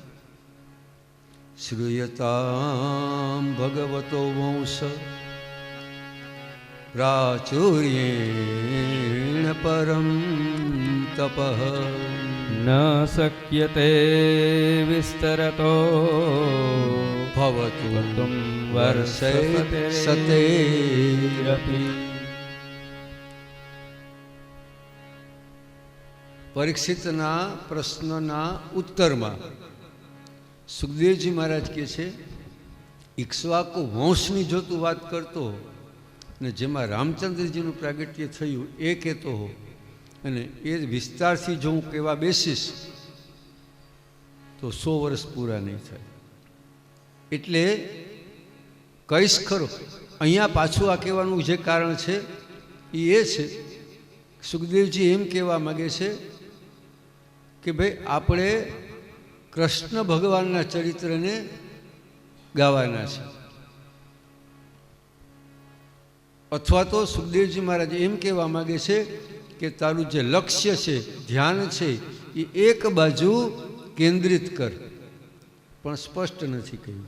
શ્રૂયતામ ભગવતો વંશ પ્રાચુર્યેણ પરમ તપઃ ન શક્યતે વિસ્તરતો ભવતુ તુમ વર્ષે સતેરપી. પરીક્ષિતના પ્રશ્નના ઉત્તરમાં સુખદેવજી મહારાજ કહે છે, ઇક્ષ્વાકુ વંશની જો તું વાત કરતો અને જેમાં રામચંદ્રજીનું પ્રાગટ્ય થયું એ કહેતો હો, અને એ વિસ્તારથી જો હું કહેવા બેસીશ તો 100 વર્ષ પૂરા નહીં થાય. એટલે કહીશ ખરો. અહીંયા પાછું આ કહેવાનું જે કારણ છે એ છે, સુખદેવજી એમ કહેવા માગે છે કે ભાઈ આપણે કૃષ્ણ ભગવાનના ચરિત્રને ગાવાના છે. અથવા તો સુખદેવજી મહારાજ એમ કહેવા માગે છે કે તારું જે લક્ષ્ય છે, ધ્યાન છે, એ એક બાજુ કેન્દ્રિત કર. પણ સ્પષ્ટ નથી કહ્યું.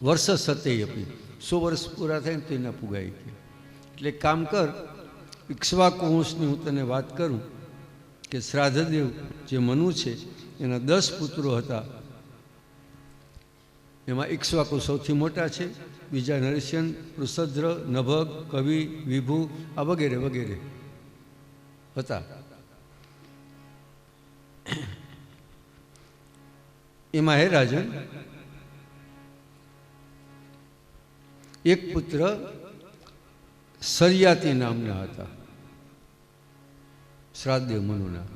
વર્ષ સતે આપી 100 વર્ષ પૂરા થાય ને તો એના પુગાઈ ગયા. એટલે કામ કર, ઇક્ષ્વાકુ વંશની હું તને વાત કરું કે શ્રાદ્ધદેવ જે મનુ છે એના 10 પુત્રો હતા. એમાં ઇક્ષ્વાકુ સૌથી મોટા છે, બીજા નરસિંહ, વૃષદ્ર, નભગ, કવિ, વિભુ આ વગેરે વગેરે હતા. એમાં હે રાજન, એક પુત્ર સરિયાતી નામના હતા, શ્રાદ્ધદેવ મનુના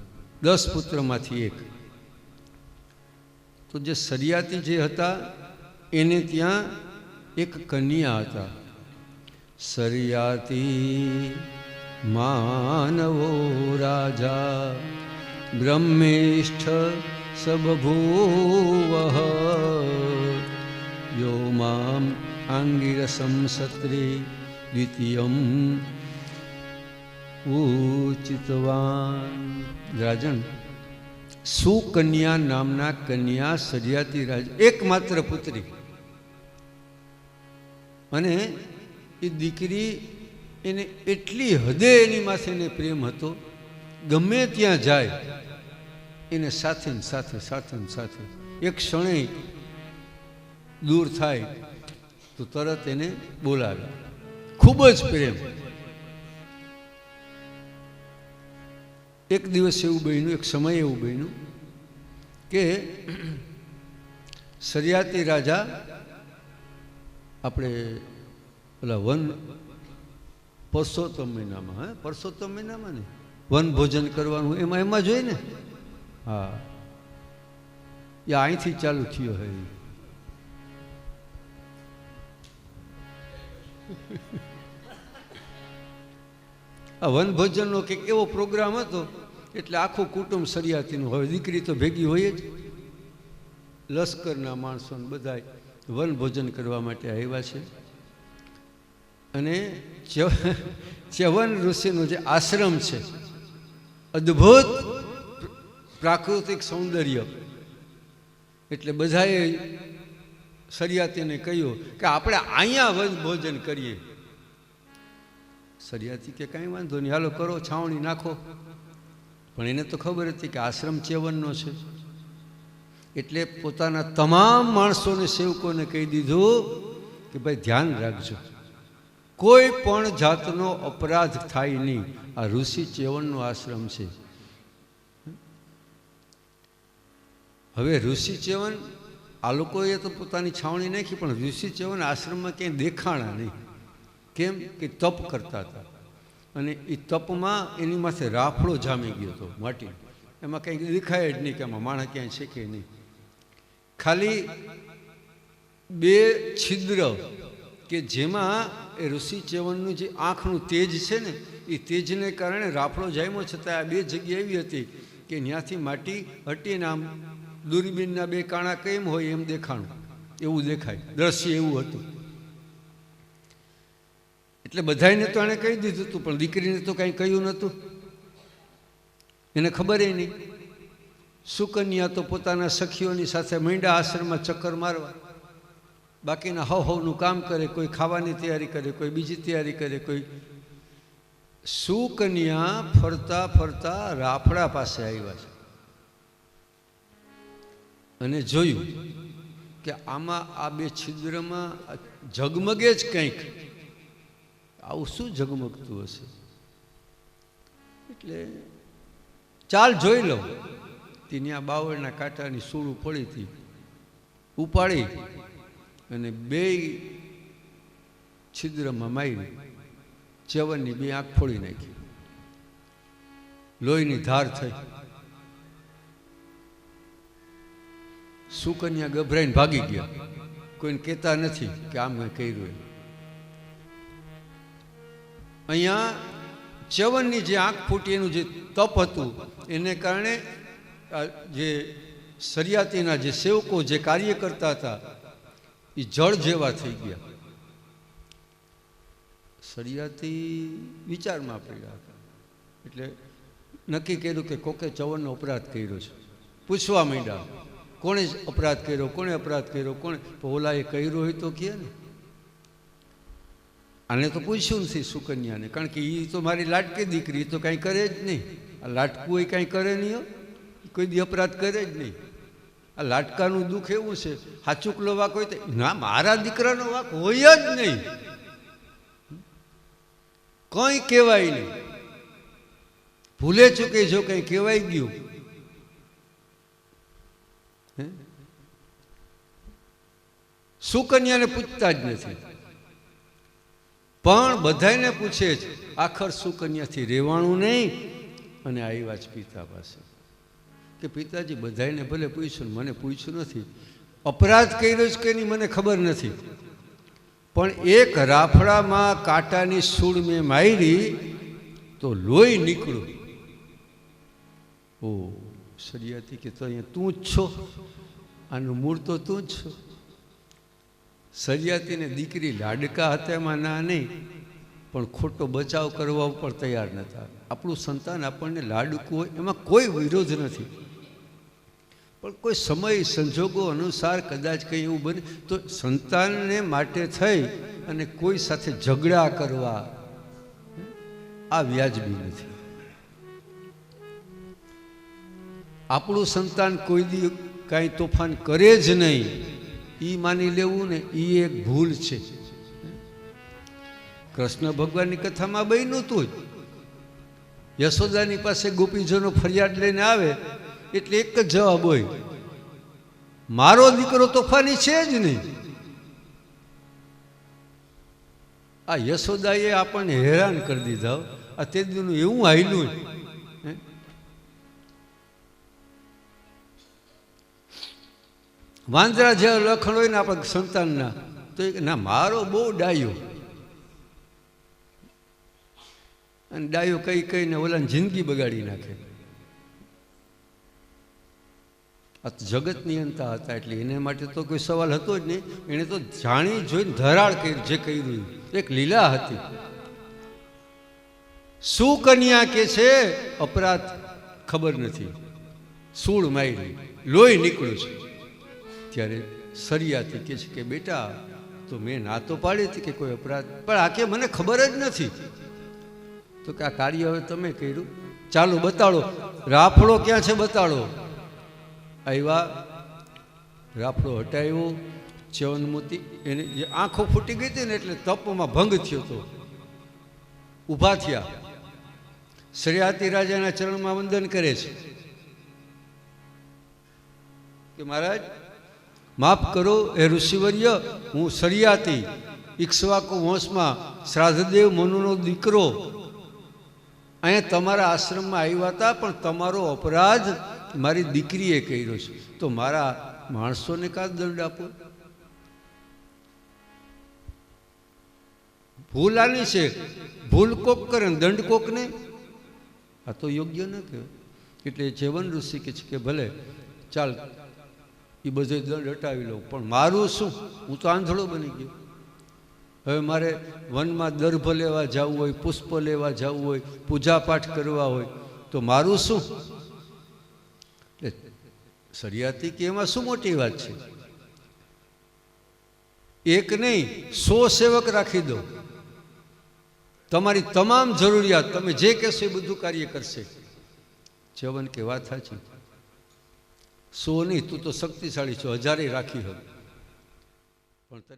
10 પુત્રમાંથી એક. તો જે સરિયાતી જે હતા એને ત્યાં એક કન્યા હતા. સરિયાતી માનવો રાજા બ્રહ્મેષ્ઠ સબભૂવ યો મામ આંગિરસમ સત્રે દ્વિતીયમ ઉચિતવાન. રાજન, સુકન્યા નામના કન્યા સરિયાતી રાજ, એકમાત્ર પુત્રી. અને એ દીકરી એને એટલી હદે એની માથે એને પ્રેમ હતો, ગમે ત્યાં જાય એને સાથે ને સાથે સાથે ને સાથે, એક ક્ષણે દૂર થાય તો તરત એને બોલાવે. ખૂબ જ પ્રેમ. એક દિવસ એવું બન્યું, એક સમય એવું બન્યું કે સરિયાતી રાજા આપણે પેલા પરસોત્તમ મહિનામાં, પરસોત્તમ મહિનામાં ને વન ભોજન કરવાનું એમાં જોઈએ ને. હા, એ અહીંથી ચાલુ થયો હે. આ વનભોજનનો કંઈક એવો પ્રોગ્રામ હતો એટલે આખું કુટુંબ સરિયાતીનું. હવે દીકરી તો ભેગી હોય જ, લશ્કરના માણસો બધા વનભોજન કરવા માટે આવ્યા છે. અને ચ્યવન ઋષિનો જે આશ્રમ છે, અદ્ભુત પ્રાકૃતિક સૌંદર્ય. એટલે બધાએ સરિયાતીને કહ્યું કે આપણે અહીંયા વનભોજન કરીએ. સરિયાતી કે કાંઈ વાંધો નહીં, હાલો કરો, છાવણી નાખો. પણ એને તો ખબર હતી કે આશ્રમ ચ્યવનનો છે. એટલે પોતાના તમામ માણસોને, સેવકોને કહી દીધું કે ભાઈ ધ્યાન રાખજો, કોઈ પણ જાતનો અપરાધ થાય નહીં. આ ઋષિ ચ્યવનનો આશ્રમ છે. હવે ઋષિ ચ્યવન, આ લોકોએ તો પોતાની છાવણી નાખી, પણ ઋષિ ચ્યવન આશ્રમમાં ક્યાંય દેખાણા નહીં. કેમ કે તપ કરતા હતા. અને એ તપમાં એની માથે રાફડો જામી ગયો હતો માટી. એમાં કંઈ દેખાય જ નહીં કે આમાં માણસ ક્યાંય છે કે નહીં. ખાલી 2 છિદ્ર કે જેમાં એ ઋષિ ચ્યવનનું જે આંખનું તેજ છે ને, એ તેજને કારણે રાફડો જામ્યો, છતાં આ 2 જગ્યા એવી હતી કે ત્યાંથી માટી હટીને આમ દૂરબીનના 2 કાણા કેમ હોય એમ દેખાણું, એવું દેખાય, દ્રશ્ય એવું હતું. એટલે બધાને તો એણે કહી દીધું હતું, પણ દીકરીને તો કાંઈ કહ્યું નહોતું. એને ખબર નહીં. સુકન્યા તો પોતાના સખીઓની સાથે માંડ્યા આશ્રમમાં ચક્કર મારવા. બાકીના હવનું કામ કરે, કોઈ ખાવાની તૈયારી કરે, કોઈ બીજી તૈયારી કરે, કોઈ. સુકન્યા ફરતા ફરતા રાફડા પાસે આવ્યા છે અને જોયું કે આમાં આ 2 છિદ્રમાં ઝગમગે જ કંઈક. આવું શું ઝગમગતું હશે? એટલે ચાલ જોઈ લઉં. ત્યાં બાવળના કાંટાની સૂળું પડી હતી, ઉપાડી અને 2 છિદ્રમાં મારી ચ્યવનની 2 આંખ ફોડી નાખી. લોહીની ધાર થઈ. સુકન્યા ગભરાઈને ભાગી ગયા. કોઈને કહેતા નથી કે આમ મેં કર્યું એમ. અહીંયા ચ્યવનની જે આંખ ફૂટી એનું જે તપ હતું એને કારણે જે સરિયાતીના જે સેવકો જે કાર્ય કરતા હતા એ જળ જેવા થઈ ગયા. સરિયાતી વિચારમાં પડ્યા હતા એટલે નક્કી કર્યું કે કોકે ચ્યવનનો અપરાધ કર્યો છે. પૂછવા માંડ્યા કોણે અપરાધ કર્યો, કોણે અપરાધ કર્યો, કોણે. ઓલાએ કર્યો હોય તો કહે ને. આને તો પૂછ્યું નથી સુકન્યાને, કારણ કે એ તો મારી લાટકી દીકરી, તો કાંઈ કરે જ નહીં. આ લાટકું એ કાંઈ કરે નહીં, કોઈ દી અપરાધ કરે જ નહીં. આ લાટકાનું દુઃખ એવું છે, હાચુકલો વાક હોય તો ના, મારા દીકરાનો વાક હોય જ નહીં, કંઈ કહેવાય નહીં. ભૂલે ચૂકે જો કંઈ કહેવાય ગયું સુકન્યાને પૂછતા જ નથી, પણ બધાને પૂછે છે. આખર સુકન્યાથી રહેવાનું નહીં અને આવ્યા જ પિતા પાસે કે પિતાજી બધાને ભલે પૂછ્યું, મને પૂછ્યું નથી. અપરાધ કર્યો જ કે નહીં મને ખબર નથી, પણ એક રાફડામાં કાંટાની સૂળ મેં મારી તો લોહી નીકળ્યું. ઓ સરિયાતી કે તો અહીંયા તું જ છો, આનું મૂળ તો તું જ છો. સરિયાતીને દીકરી લાડકા હતા એમાં ના નહીં, પણ ખોટો બચાવ કરવા ઉપર તૈયાર નહોતા. આપણું સંતાન આપણને લાડકું હોય એમાં કોઈ વિરોધ નથી, પણ કોઈ સમય સંજોગો અનુસાર કદાચ કંઈ એવું બને તો સંતાનને માટે થઈ અને કોઈ સાથે ઝઘડા કરવા આ વ્યાજબી નથી. આપણું સંતાન કોઈ દી કાંઈ તોફાન કરે જ નહીં એ માની લેવું ને એ એક ભૂલ છે. કૃષ્ણ ભગવાનની કથામાં બન્યું હતું જ. યશોદાની પાસે ગોપીજનો ફરિયાદ લઈને આવે એટલે એક જ જવાબ હોય, મારો દીકરો તોફાની છે જ નહીં. આ યશોદાએ આપણને હેરાન કરી દીધા. આ તે દીનું એવું હાલ્યું. વાંદરા જેવા લખણ હોય ને આપણા સંતાનના, તો ના મારો બહુ ડાયો, અને ડાયો કઈ કઈને ઓલાને જિંદગી બગાડી નાખે. આ જગતની અંતા હતા એટલે એને માટે તો કોઈ સવાલ હતો જ નહીં. એણે તો જાણી જોઈને ધરાળ કરી જે કર્યું એક લીલા હતી. સુકન્યા કે છે અપરાધ ખબર નથી, સૂળ મારી લોહી નીકળ્યું છે. ત્યારે સરિયાતી કહે છે કે બેટા તો મેં ના તો પાડી હતી કે કોઈ અપરાધ, પણ આ કે મને ખબર જ નથી. તો કે આ કાર્ય હવે તમે કર્યું, ચાલો બતાડો, રાફડો ક્યાં છે બતાડો. આવ્યા, રાફડો હટાવ્યો. ચ્યવનમૂર્તિ એને જે આંખો ફૂટી ગઈ હતી ને એટલે તપમાં ભંગ થયો હતો. ઊભા થયા, સરિયાતી રાજાના ચરણમાં વંદન કરે છે કે મહારાજ માફ કરો એ ઋષિવર્ય, હું સરિયાતી ઇક્ષ્વાકુ વંશમાં શ્રાદ્ધદેવ મનુનો દીકરો અહીંયા તમારા આશ્રમમાં આવ્યા હતા, પણ તમારો અપરાધ મારી દીકરીએ કર્યો છે, તો મારા માણસોને કા દંડ આપો. ભૂલ આની છે, ભૂલ કોક કરે દંડ કોકને, આ તો યોગ્ય ન કહેવાય. એટલે ચ્યવન ઋષિ કે છે કે ભલે ચાલ એ બધો દંડ હટાવી લઉં, પણ મારું શું, હું તો આંધળો બની ગયો. હવે મારે વનમાં દર્ભ લેવા જવું હોય, પુષ્પ લેવા જવું હોય, પૂજાપાઠ કરવા હોય, તો મારું શું. સરિયાતી કે એમાં શું મોટી વાત છે. એક નહીં 100 સેવક રાખી દો, તમારી તમામ જરૂરિયાત તમે જે કહેશો એ બધું કાર્ય કરશે. ચ્યવન કે વાત સાચી, 100 નહીં, તું તો શક્તિશાળી છો, 1000 રાખી હોય પણ તને